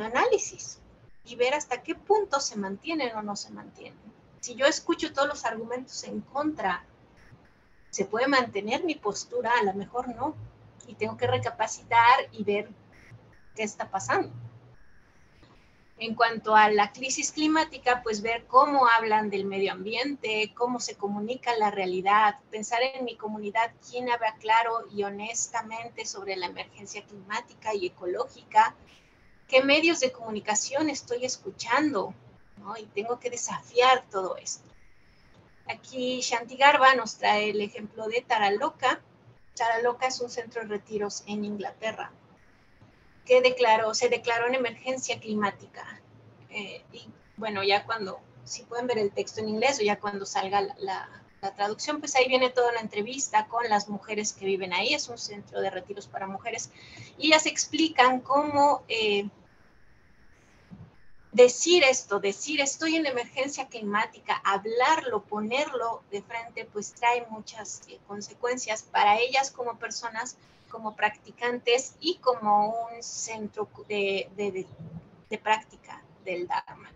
análisis y ver hasta qué punto se mantienen o no se mantienen. Si yo escucho todos los argumentos en contra, ¿se puede mantener mi postura? A lo mejor no. Y tengo que recapacitar y ver qué está pasando. En cuanto a la crisis climática, pues ver cómo hablan del medio ambiente, cómo se comunica la realidad, pensar en mi comunidad, quién habla claro y honestamente sobre la emergencia climática y ecológica, qué medios de comunicación estoy escuchando, ¿no? Y tengo que desafiar todo esto. Aquí Shanti Garba nos trae el ejemplo de Taraloka. Taraloka es un centro de retiros en Inglaterra que se declaró en emergencia climática. Y bueno, ya cuando, si pueden ver el texto en inglés o ya cuando salga la traducción, pues ahí viene toda una entrevista con las mujeres que viven ahí. Es un centro de retiros para mujeres. Y ellas explican cómo decir estoy en emergencia climática, hablarlo, ponerlo de frente, pues trae muchas consecuencias para ellas como personas, como practicantes y como un centro de práctica del Dharma.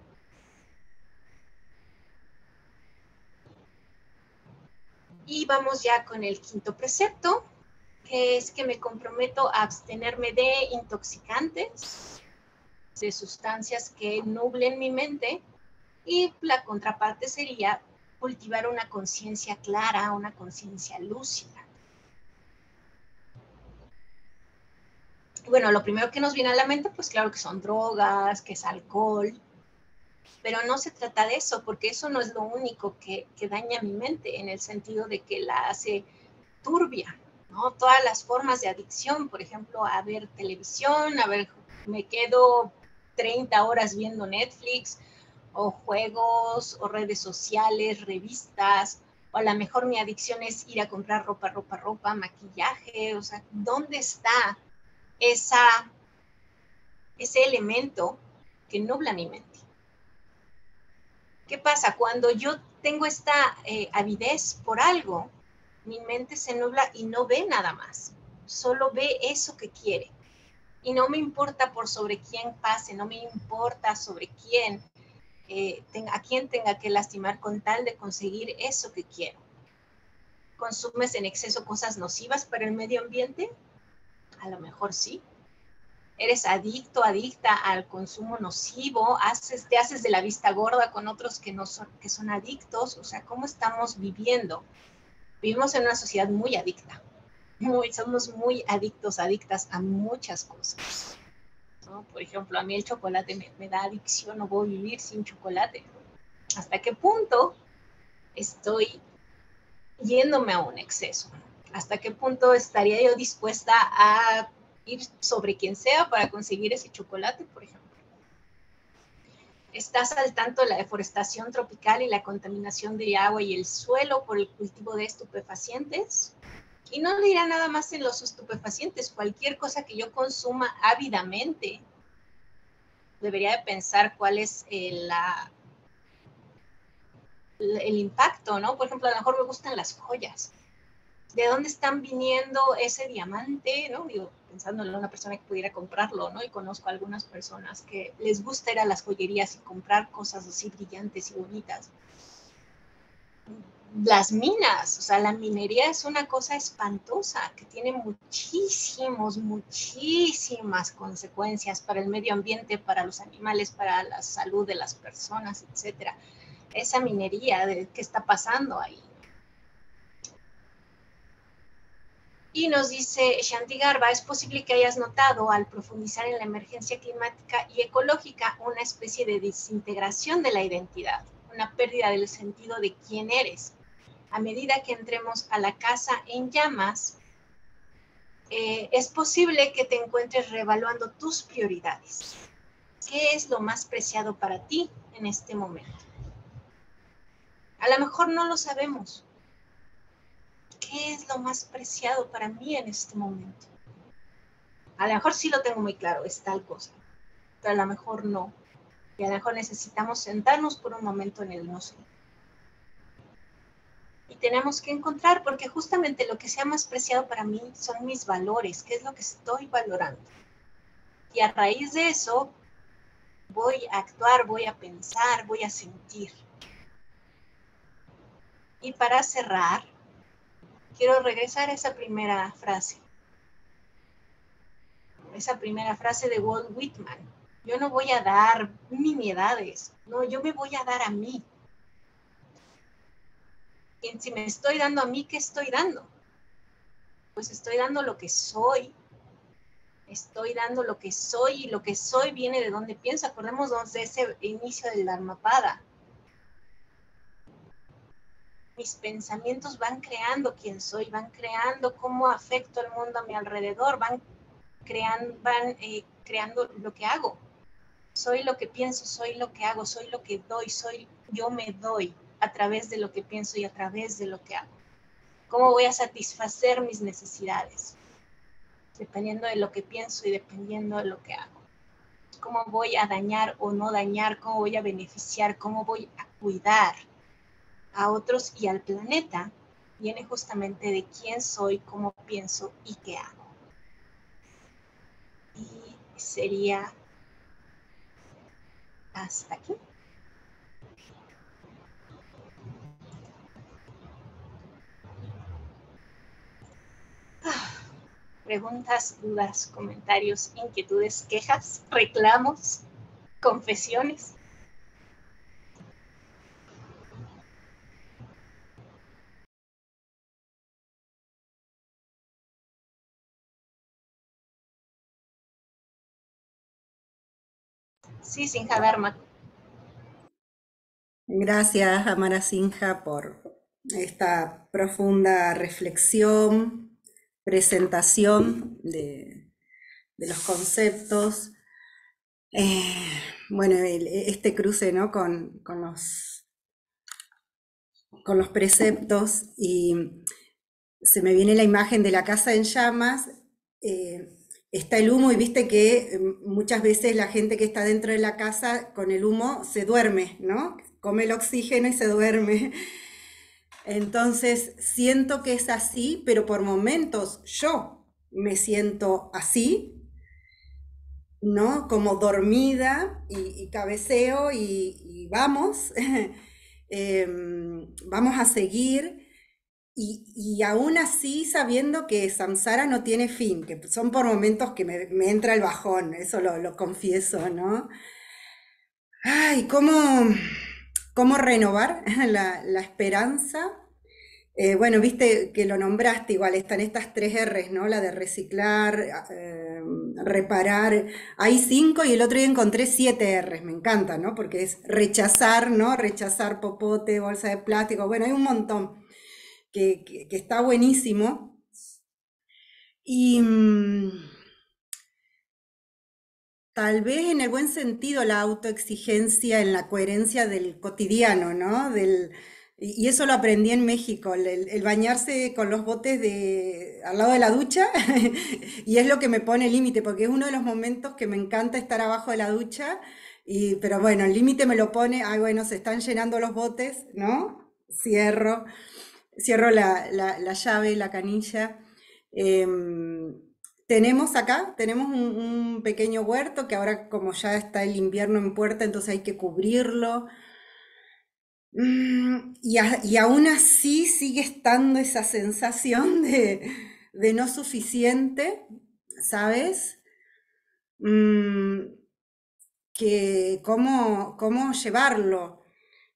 Y vamos ya con el quinto precepto, que es que me comprometo a abstenerme de intoxicantes, de sustancias que nublen mi mente. Y la contraparte sería cultivar una conciencia clara, una conciencia lúcida. Bueno, lo primero que nos viene a la mente, pues claro que son drogas, que es alcohol, pero no se trata de eso, porque eso no es lo único que daña mi mente, en el sentido de que la hace turbia, ¿no? Todas las formas de adicción, por ejemplo, a ver televisión, me quedo 30 horas viendo Netflix, o juegos, o redes sociales, revistas, o a lo mejor mi adicción es ir a comprar ropa, maquillaje, o sea, ¿dónde está ese elemento que nubla mi mente? ¿Qué pasa? Cuando yo tengo esta avidez por algo, mi mente se nubla y no ve nada más, solo ve eso que quiere. Y no me importa por sobre quién pase, no me importa sobre quién, a quién tenga que lastimar con tal de conseguir eso que quiero. ¿Consumes en exceso cosas nocivas para el medio ambiente? A lo mejor sí. ¿Eres adicto, adicta al consumo nocivo? ¿Te haces de la vista gorda con otros que son adictos? O sea, ¿cómo estamos viviendo? Vivimos en una sociedad muy adicta. Somos muy adictos, adictas a muchas cosas, ¿no? Por ejemplo, a mí el chocolate me da adicción, no puedo vivir sin chocolate. ¿Hasta qué punto estoy yéndome a un exceso? ¿Hasta qué punto estaría yo dispuesta a ir sobre quien sea para conseguir ese chocolate, por ejemplo? ¿Estás al tanto de la deforestación tropical y la contaminación de agua y el suelo por el cultivo de estupefacientes? Y no dirá nada más en los estupefacientes, cualquier cosa que yo consuma ávidamente, debería de pensar cuál es el impacto, ¿no? Por ejemplo, a lo mejor me gustan las joyas. ¿De dónde están viniendo ese diamante? ¿No? Digo, pensando en una persona que pudiera comprarlo, ¿no? Y conozco a algunas personas que les gusta ir a las joyerías y comprar cosas así brillantes y bonitas. Las minas, o sea, la minería es una cosa espantosa que tiene muchísimas consecuencias para el medio ambiente, para los animales, para la salud de las personas, etcétera. Esa minería, ¿qué está pasando ahí? Y nos dice Shanti Garba, es posible que hayas notado al profundizar en la emergencia climática y ecológica una especie de desintegración de la identidad, una pérdida del sentido de quién eres. A medida que entremos a la casa en llamas, es posible que te encuentres reevaluando tus prioridades. ¿Qué es lo más preciado para ti en este momento? A lo mejor no lo sabemos. ¿Qué es lo más preciado para mí en este momento? A lo mejor sí lo tengo muy claro, es tal cosa, pero a lo mejor no. Y a lo mejor necesitamos sentarnos por un momento en el no sé. Y tenemos que encontrar, porque justamente lo que sea más preciado para mí son mis valores, qué es lo que estoy valorando. Y a raíz de eso, voy a actuar, voy a pensar, voy a sentir. Y para cerrar, quiero regresar a esa primera frase de Walt Whitman. Yo no voy a dar nimiedades, no, yo me voy a dar a mí. Y si me estoy dando a mí, ¿qué estoy dando? Pues estoy dando lo que soy. Estoy dando lo que soy y lo que soy viene de donde pienso. Acordémonos de ese inicio del Dharmapada. Mis pensamientos van creando quién soy, van creando cómo afecto al mundo a mi alrededor, van creando lo que hago. Soy lo que pienso, soy lo que hago, soy lo que doy, yo me doy a través de lo que pienso y a través de lo que hago. ¿Cómo voy a satisfacer mis necesidades? Dependiendo de lo que pienso y dependiendo de lo que hago. ¿Cómo voy a dañar o no dañar? ¿Cómo voy a beneficiar? ¿Cómo voy a cuidar a otros y al planeta? Viene justamente de quién soy, cómo pienso y qué hago. Y sería hasta aquí. Preguntas, dudas, comentarios, inquietudes, quejas, reclamos, confesiones. Sí, Sinja Dharma. Gracias, Amara Sinja, por esta profunda reflexión, presentación de los conceptos. Bueno, este cruce, ¿no? con los preceptos, y se me viene la imagen de la casa en llamas. Está el humo y viste que muchas veces la gente que está dentro de la casa con el humo se duerme, ¿no? Come el oxígeno y se duerme. Entonces siento que es así, pero por momentos yo me siento así, ¿no? Como dormida y cabeceo y vamos, vamos a seguir. Y aún así sabiendo que samsara no tiene fin, que son por momentos que me entra el bajón, eso lo confieso, ¿no? Ay, ¿cómo renovar la esperanza? Bueno, viste que lo nombraste, igual están estas tres R's, ¿no? La de reciclar, reparar. Hay 5 y el otro día encontré 7 R's, me encanta, ¿no? Porque es rechazar, ¿no? Rechazar popote, bolsa de plástico, bueno, hay un montón que está buenísimo. Y tal vez en el buen sentido la autoexigencia en la coherencia del cotidiano, ¿no? Y eso lo aprendí en México, el bañarse con los botes al lado de la ducha, y es lo que me pone límite, porque es uno de los momentos que me encanta estar abajo de la ducha, pero bueno, el límite me lo pone, ay bueno, se están llenando los botes, ¿no? Cierro la llave, la canilla. Tenemos un pequeño huerto que ahora como ya está el invierno en puerta, entonces hay que cubrirlo. Y aún así sigue estando esa sensación de no suficiente, ¿sabes? Mm, que cómo llevarlo.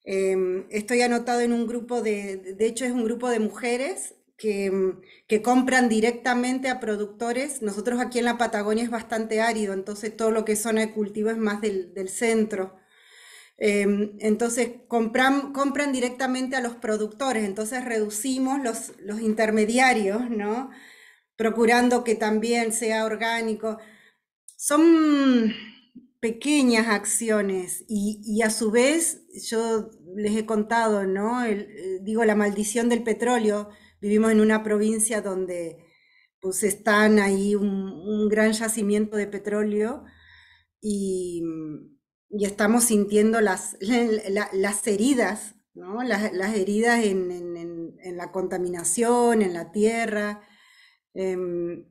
Estoy anotado en un grupo de hecho es un grupo de mujeres que compran directamente a productores. Nosotros aquí en la Patagonia es bastante árido, entonces todo lo que es zona de cultivo es más del centro. Entonces compran directamente a los productores, entonces reducimos los intermediarios, ¿no? Procurando que también sea orgánico. Son pequeñas acciones y a su vez, yo les he contado, ¿no? Digo, la maldición del petróleo. Vivimos en una provincia donde pues están ahí un gran yacimiento de petróleo y, y estamos sintiendo las heridas, ¿no? Las heridas en la contaminación, en la tierra. Em,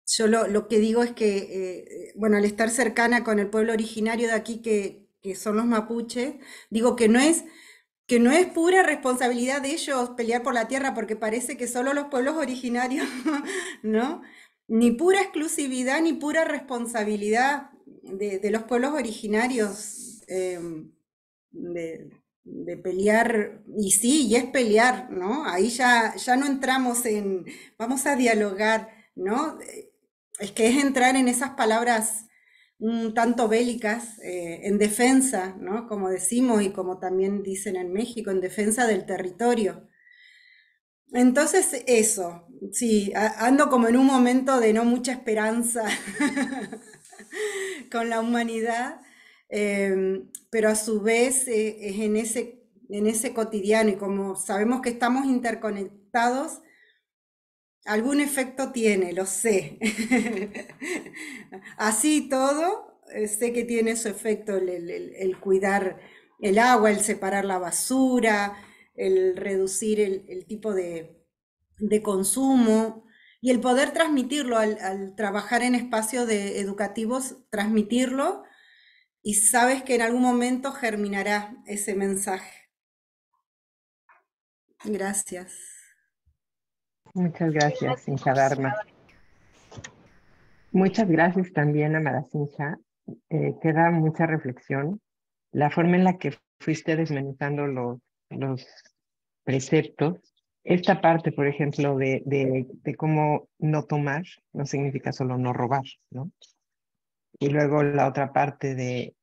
yo lo que digo es que, bueno, al estar cercana con el pueblo originario de aquí, que son los mapuches, digo que no es pura responsabilidad de ellos pelear por la tierra, porque parece que solo los pueblos originarios, ¿no? Ni pura exclusividad, ni pura responsabilidad de los pueblos originarios de pelear, y sí, y es pelear, ¿no? Ahí ya no entramos en, vamos a dialogar, ¿no? Es que es entrar en esas palabras un tanto bélicas, en defensa, ¿no? Como decimos y como también dicen en México, en defensa del territorio. Entonces, eso, sí, ando como en un momento de no mucha esperanza con la humanidad, pero a su vez es en ese cotidiano y como sabemos que estamos interconectados, algún efecto tiene, lo sé. Así todo, sé que tiene su efecto el cuidar el agua, el separar la basura, el reducir el tipo de consumo y el poder transmitirlo al trabajar en espacios educativos, transmitirlo y sabes que en algún momento germinará ese mensaje. Gracias. Muchas gracias, Sinja Dharma. Muchas gracias también, Amara Sinja. Queda mucha reflexión. La forma en la que fuiste desmenuzando los preceptos, esta parte, por ejemplo, de cómo no tomar, no significa solo no robar, ¿no? Y luego la otra parte de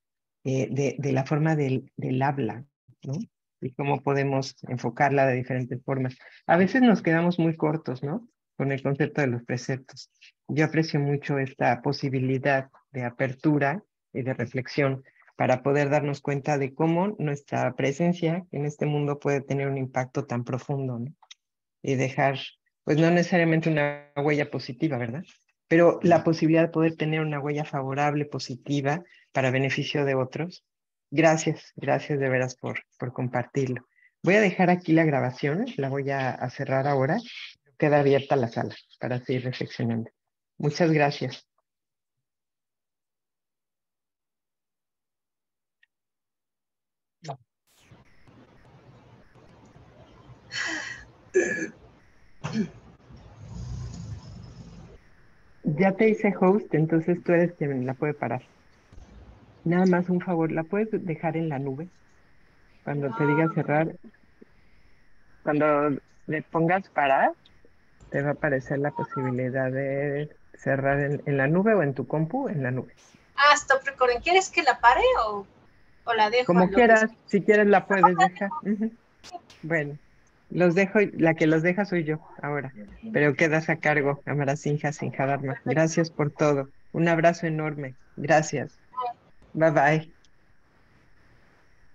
la forma del habla, ¿no? Y cómo podemos enfocarla de diferentes formas. A veces nos quedamos muy cortos, ¿no? Con el concepto de los preceptos. Yo aprecio mucho esta posibilidad de apertura y de reflexión para poder darnos cuenta de cómo nuestra presencia en este mundo puede tener un impacto tan profundo, ¿no? Y dejar, pues no necesariamente una huella positiva, ¿verdad? Pero la posibilidad de poder tener una huella favorable, positiva, para beneficio de otros. Gracias, gracias de veras por compartirlo. Voy a dejar aquí la grabación, la voy a cerrar ahora. Queda abierta la sala para seguir reflexionando. Muchas gracias. Ya te hice host, entonces tú eres quien la puede parar. Nada más un favor, ¿la puedes dejar en la nube? Cuando te diga cerrar, cuando le pongas parar, te va a aparecer la posibilidad de cerrar en la nube o en tu compu, en la nube. Ah, stop recording. ¿Quieres que la pare o la dejo Como en lo que es? quieras, si quieres la puedes dejar. Bueno, los dejo, la que los deja soy yo ahora, pero quedas a cargo, Amara Sinja, Sinja Dharma. Gracias por todo. Un abrazo enorme. Gracias. Bye bye.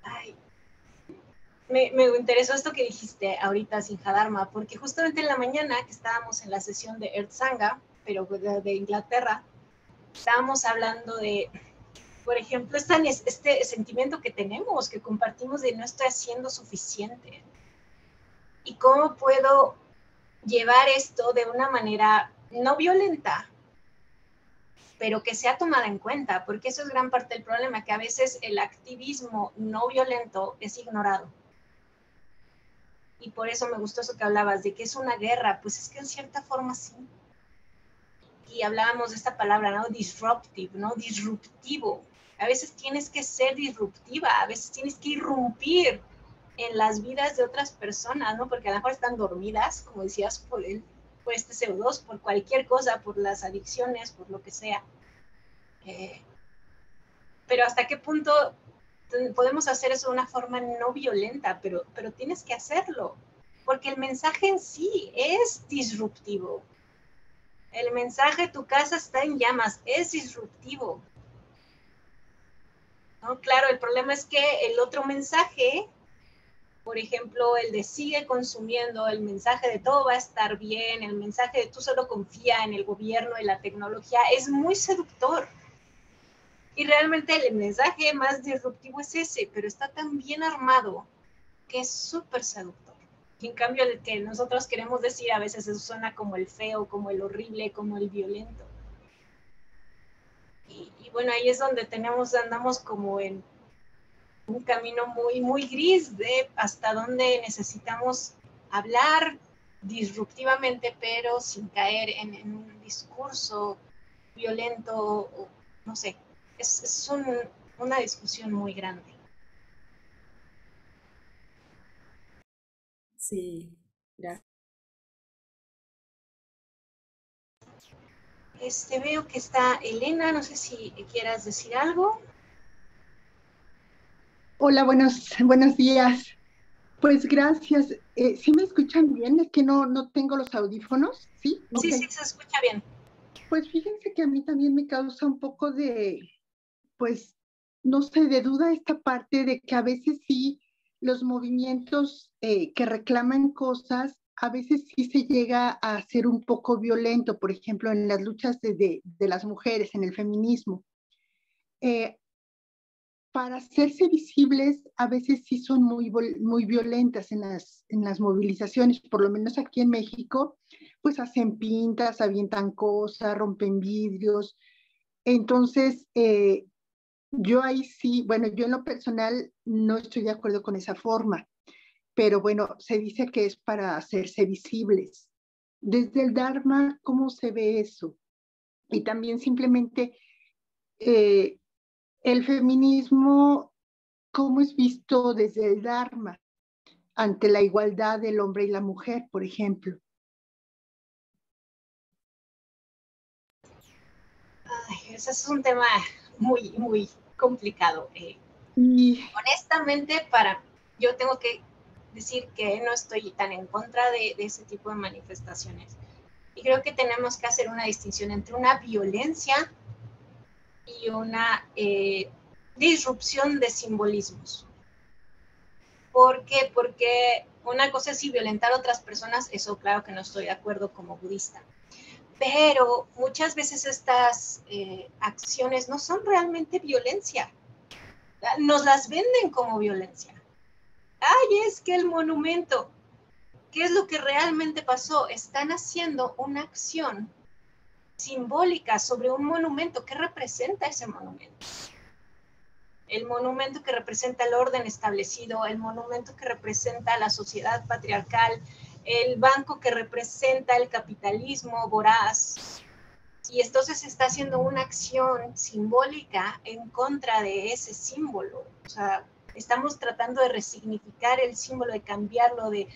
Ay, me interesó esto que dijiste ahorita, Sinja Dharma, porque justamente en la mañana que estábamos en la sesión de Earth Sangha, pero de Inglaterra, estábamos hablando de, por ejemplo, este sentimiento que tenemos, que compartimos de no estoy haciendo suficiente. Y cómo puedo llevar esto de una manera no violenta, pero que sea tomada en cuenta, porque eso es gran parte del problema, que a veces el activismo no violento es ignorado. Y por eso me gustó eso que hablabas, de que es una guerra, pues es que en cierta forma sí. Y hablábamos de esta palabra, ¿no? Disruptive, ¿no? Disruptivo. A veces tienes que ser disruptiva, a veces tienes que irrumpir en las vidas de otras personas, ¿no? Porque a lo mejor están dormidas, como decías, por este CO2, por cualquier cosa, por las adicciones, por lo que sea. Pero hasta qué punto podemos hacer eso de una forma no violenta, pero tienes que hacerlo, porque el mensaje en sí es disruptivo. El mensaje, tu casa está en llamas, es disruptivo. ¿No? Claro, el problema es que el otro mensaje, por ejemplo, el de sigue consumiendo, el mensaje de todo va a estar bien, el mensaje de tú solo confía en el gobierno y la tecnología, es muy seductor. Y realmente el mensaje más disruptivo es ese, pero está tan bien armado que es súper seductor. Y en cambio el que nosotros queremos decir a veces eso suena como el feo, como el horrible, como el violento. Y bueno, ahí es donde andamos como en un camino muy, muy gris de hasta dónde necesitamos hablar disruptivamente, pero sin caer en un discurso violento, o, no sé, es una discusión muy grande. Sí, gracias. Veo que está Elena, no sé si quieras decir algo. Hola, buenos días. Pues gracias. ¿Sí me escuchan bien? Es que no tengo los audífonos, ¿sí? Sí, Ok. sí, se escucha bien. Pues fíjense que a mí también me causa un poco de, pues, no sé, de duda esta parte de que a veces sí los movimientos que reclaman cosas, a veces sí se llega a ser un poco violento, por ejemplo, en las luchas de las mujeres, en el feminismo. Eh, para hacerse visibles, a veces sí son muy violentas en las movilizaciones, por lo menos aquí en México, pues hacen pintas, avientan cosas, rompen vidrios. Entonces, yo ahí sí, bueno, yo en lo personal no estoy de acuerdo con esa forma, pero bueno, se dice que es para hacerse visibles. Desde el Dharma, ¿cómo se ve eso? Y también simplemente eh, el feminismo, ¿cómo es visto desde el Dharma ante la igualdad del hombre y la mujer, por ejemplo? Ay, ese es un tema muy, muy complicado. Y Honestamente, yo tengo que decir que no estoy tan en contra de ese tipo de manifestaciones. Y creo que tenemos que hacer una distinción entre una violencia y una disrupción de simbolismos. ¿Por qué? Porque una cosa es si violentar a otras personas, eso claro que no estoy de acuerdo como budista. Pero muchas veces estas acciones no son realmente violencia. Nos las venden como violencia. Ay, es que el monumento, ¿qué es lo que realmente pasó? Están haciendo una acción simbólica sobre un monumento. ¿Qué representa ese monumento? El monumento que representa el orden establecido, el monumento que representa la sociedad patriarcal, el banco que representa el capitalismo voraz. Y entonces se está haciendo una acción simbólica en contra de ese símbolo. O sea, estamos tratando de resignificar el símbolo, de cambiarlo, de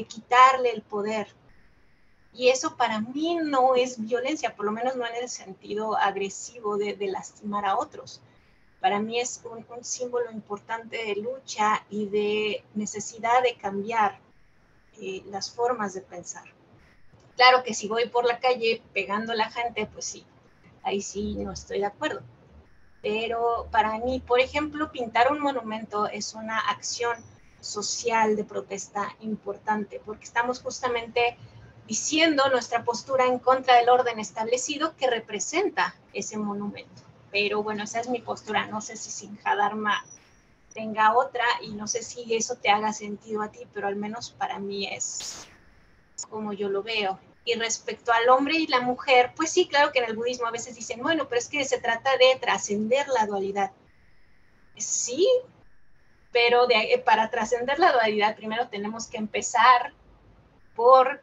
quitarle el poder. Y eso para mí no es violencia, por lo menos no en el sentido agresivo de lastimar a otros. Para mí es un símbolo importante de lucha y de necesidad de cambiar las formas de pensar. Claro que si voy por la calle pegando a la gente, pues sí, ahí sí no estoy de acuerdo. Pero para mí, por ejemplo, pintar un monumento es una acción social de protesta importante, porque estamos justamente diciendo nuestra postura en contra del orden establecido que representa ese monumento. Pero bueno, esa es mi postura. No sé si Sinjadharma tenga otra y no sé si eso te haga sentido a ti, pero al menos para mí es como yo lo veo. Y respecto al hombre y la mujer, pues sí, claro que en el budismo a veces dicen, bueno, pero es que se trata de trascender la dualidad. Sí, pero para trascender la dualidad primero tenemos que empezar por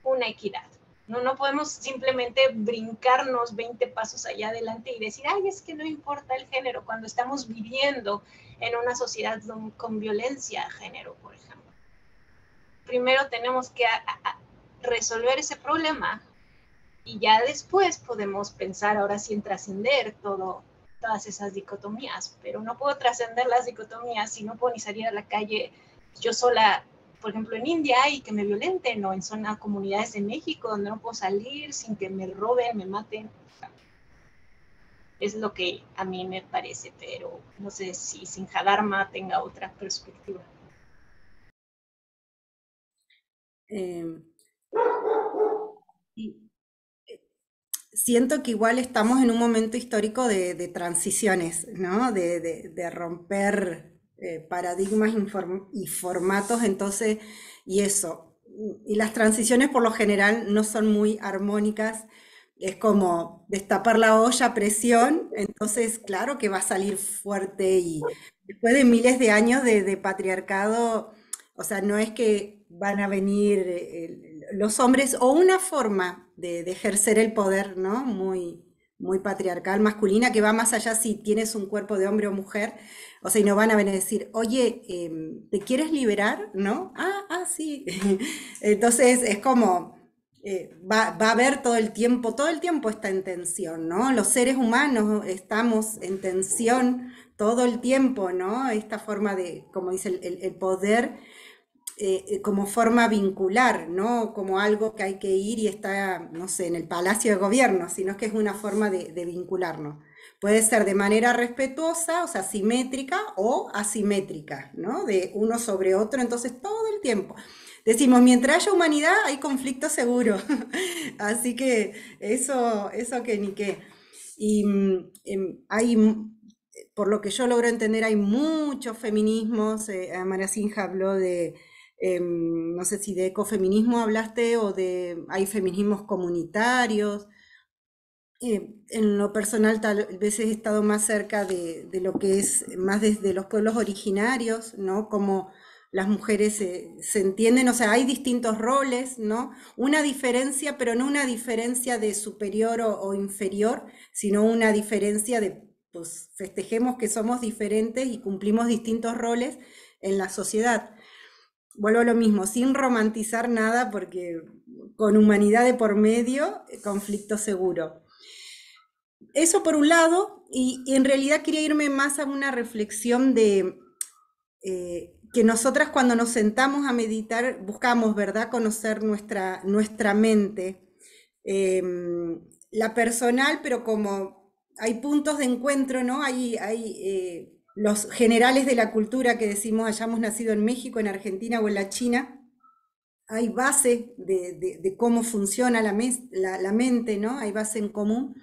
una equidad. No podemos simplemente brincarnos 20 pasos allá adelante y decir, ay, es que no importa el género, cuando estamos viviendo en una sociedad con violencia de género, por ejemplo. Primero tenemos que resolver ese problema y ya después podemos pensar ahora sí en trascender todas esas dicotomías, pero no puedo trascender las dicotomías si no puedo ni salir a la calle yo sola, por ejemplo en India, y que me violenten, o en zonas, comunidades de México donde no puedo salir sin que me roben, me maten. Es lo que a mí me parece, pero no sé si Sinha Dharma tenga otra perspectiva. Siento que igual estamos en un momento histórico de transiciones, ¿no? De romper paradigmas y formatos, entonces, y eso. Y las transiciones por lo general no son muy armónicas, es como destapar la olla a presión, entonces claro que va a salir fuerte y después de miles de años de patriarcado, o sea, no es que van a venir los hombres o una forma de ejercer el poder, ¿no? Muy patriarcal, masculina, que va más allá si tienes un cuerpo de hombre o mujer. O sea, y no van a venir a decir, oye, ¿te quieres liberar? ¿No? Sí. Entonces es como, va a haber todo el tiempo está en tensión, ¿no? Los seres humanos estamos en tensión todo el tiempo, ¿no? Esta forma de, como dice el poder como forma vincular, no como algo que hay que ir y está, no sé, en el Palacio de Gobierno, sino que es una forma de vincularnos. Puede ser de manera respetuosa, o sea, simétrica o asimétrica, ¿no? De uno sobre otro, entonces todo el tiempo. Decimos, mientras haya humanidad hay conflicto seguro. Así que eso que ni qué. Y hay, por lo que yo logro entender, hay muchos feminismos. María Sinja habló de, no sé si de ecofeminismo hablaste o de, hay feminismos comunitarios. En lo personal tal vez he estado más cerca de lo que es más desde los pueblos originarios, ¿no? Como las mujeres se entienden, o sea, hay distintos roles, ¿no? Una diferencia, pero no una diferencia de superior o inferior, sino una diferencia de, pues, festejemos que somos diferentes y cumplimos distintos roles en la sociedad. Vuelvo a lo mismo, sin romantizar nada, porque con humanidad de por medio, conflicto seguro. Eso por un lado, y en realidad quería irme más a una reflexión de que nosotras cuando nos sentamos a meditar buscamos, ¿verdad?, conocer nuestra mente, la personal, pero como hay puntos de encuentro, ¿no? Hay los generales de la cultura que decimos hayamos nacido en México, en Argentina o en la China. Hay base de cómo funciona la mente, ¿no? Hay base en común.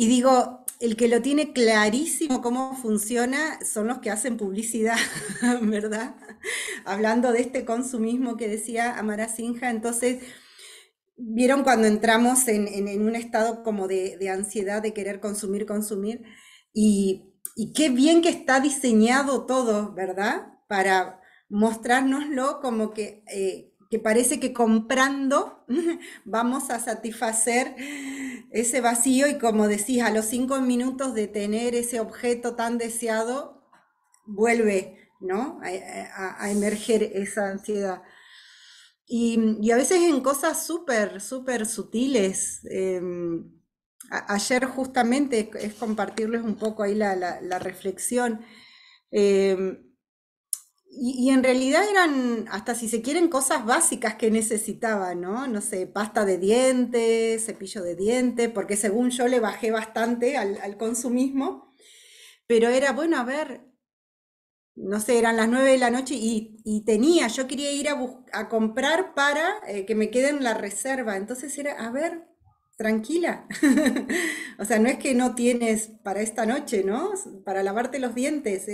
Y digo, el que lo tiene clarísimo cómo funciona son los que hacen publicidad, ¿verdad? Hablando de este consumismo que decía Amara Sinha, entonces, vieron cuando entramos en un estado como de ansiedad, de querer consumir, y qué bien que está diseñado todo, ¿verdad? Para mostrárnoslo como que parece que comprando vamos a satisfacer ese vacío y como decís, a los 5 minutos de tener ese objeto tan deseado, vuelve, ¿no? A emerger esa ansiedad. Y a veces en cosas súper sutiles. Ayer justamente es compartirles un poco ahí la reflexión. Y en realidad eran, hasta si se quieren, cosas básicas que necesitaba, ¿no? No sé, pasta de dientes, cepillo de dientes, porque según yo le bajé bastante al consumismo, pero era, bueno, a ver, no sé, eran las 9 de la noche y yo quería ir a comprar para que me quede en la reserva, entonces era, a ver, tranquila. O sea, no es que no tienes para esta noche, ¿no? Para lavarte los dientes,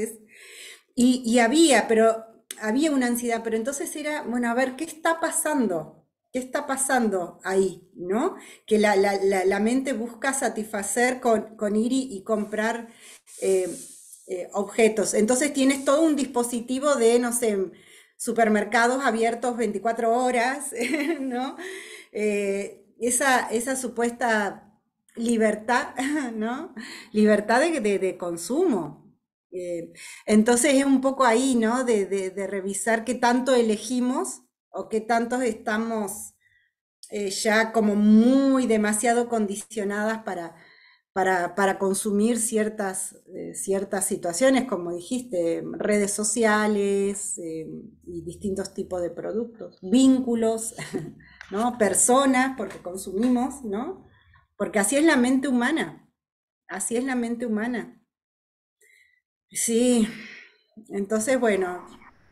pero había una ansiedad, pero entonces era, bueno, a ver, ¿qué está pasando? ¿Qué está pasando ahí? ¿No? Que la mente busca satisfacer con ir y comprar eh, objetos. Entonces tienes todo un dispositivo de, no sé, supermercados abiertos 24 horas, ¿no? esa supuesta libertad, ¿no? Libertad de consumo. Entonces es un poco ahí, ¿no? De revisar qué tanto elegimos o qué tantos estamos ya como muy demasiado condicionadas para consumir ciertas situaciones, como dijiste, redes sociales y distintos tipos de productos, vínculos, ¿no? Personas, porque consumimos, ¿no? Porque así es la mente humana, así es la mente humana. Sí, entonces, bueno,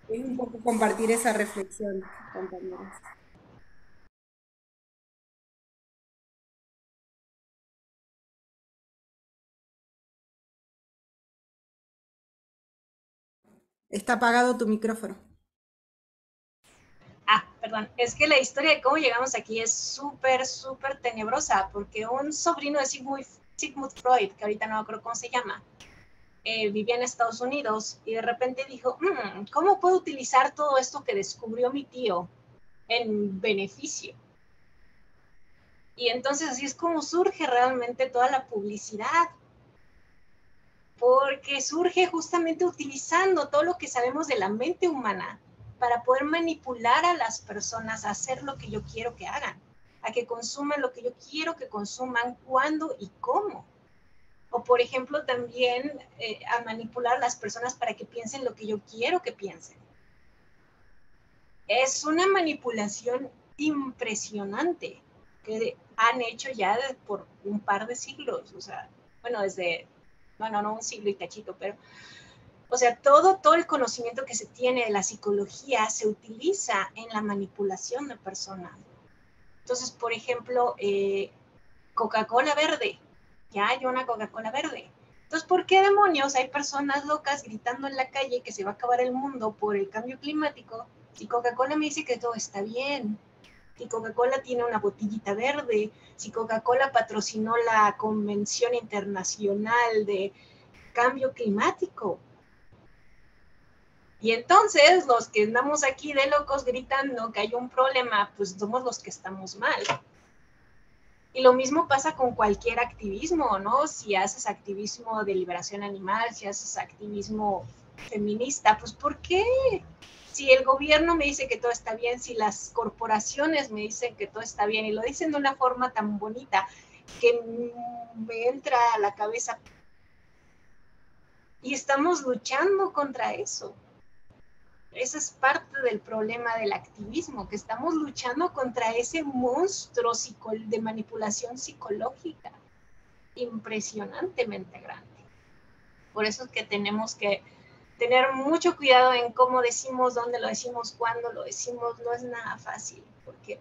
es un poco compartir esa reflexión, compañeros. Está apagado tu micrófono. Ah, perdón, es que la historia de cómo llegamos aquí es súper, súper tenebrosa, porque un sobrino de Sigmund Freud, que ahorita no me acuerdo cómo se llama, vivía en Estados Unidos y de repente dijo, ¿cómo puedo utilizar todo esto que descubrió mi tío en beneficio? Y entonces así es como surge realmente toda la publicidad, porque surge justamente utilizando todo lo que sabemos de la mente humana para poder manipular a las personas a hacer lo que yo quiero que hagan, a que consuman lo que yo quiero que consuman, cuándo y cómo. O por ejemplo también a manipular a las personas para que piensen lo que yo quiero que piensen. Es una manipulación impresionante que han hecho ya por un par de siglos, o sea, bueno, desde, bueno, no un siglo y cachito, pero, o sea, todo el conocimiento que se tiene de la psicología se utiliza en la manipulación de personas. Entonces, por ejemplo, Coca-Cola verde, ya hay una Coca-Cola verde. Entonces, ¿por qué demonios hay personas locas gritando en la calle que se va a acabar el mundo por el cambio climático? Si Coca-Cola me dice que todo está bien, si Coca-Cola tiene una botellita verde, si Coca-Cola patrocinó la Convención Internacional de Cambio Climático. Y entonces los que andamos aquí de locos gritando que hay un problema, pues somos los que estamos mal. Y lo mismo pasa con cualquier activismo, ¿no? Si haces activismo de liberación animal, si haces activismo feminista, pues ¿por qué? Si el gobierno me dice que todo está bien, si las corporaciones me dicen que todo está bien, y lo dicen de una forma tan bonita que me entra a la cabeza. Y estamos luchando contra eso. Esa es parte del problema del activismo, que estamos luchando contra ese monstruo de manipulación psicológica impresionantemente grande. Por eso es que tenemos que tener mucho cuidado en cómo decimos, dónde lo decimos, cuándo lo decimos. No es nada fácil, porque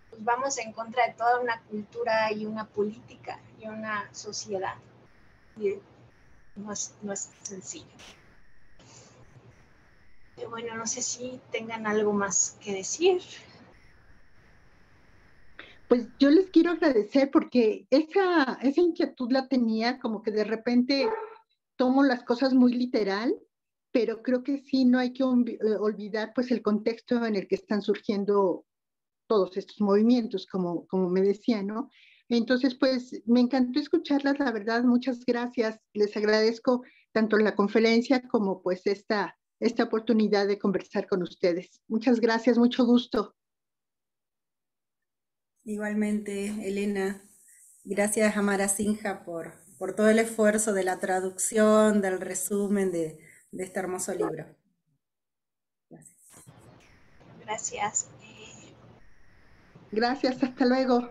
pues, vamos en contra de toda una cultura y una política y una sociedad. Y no es sencillo. Pero bueno, no sé si tengan algo más que decir. Pues yo les quiero agradecer porque esa inquietud la tenía, como que de repente tomo las cosas muy literal, pero creo que sí no hay que olvidar pues el contexto en el que están surgiendo todos estos movimientos, como me decía, ¿no? Entonces, pues me encantó escucharlas, la verdad, muchas gracias. Les agradezco tanto la conferencia como pues esta oportunidad de conversar con ustedes. Muchas gracias, mucho gusto. Igualmente, Elena, gracias a Mara Sinja por todo el esfuerzo de la traducción, del resumen de este hermoso libro. Gracias. Gracias. Gracias, hasta luego.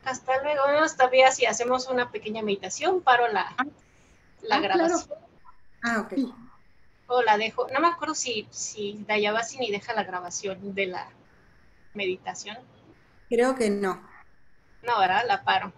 Hasta luego. Todavía si hacemos una pequeña meditación, paro la grabación. Claro. Ok. Sí. O la dejo. No me acuerdo si Dayabasini deja la grabación de la meditación. Creo que no. No, ¿verdad? La paro.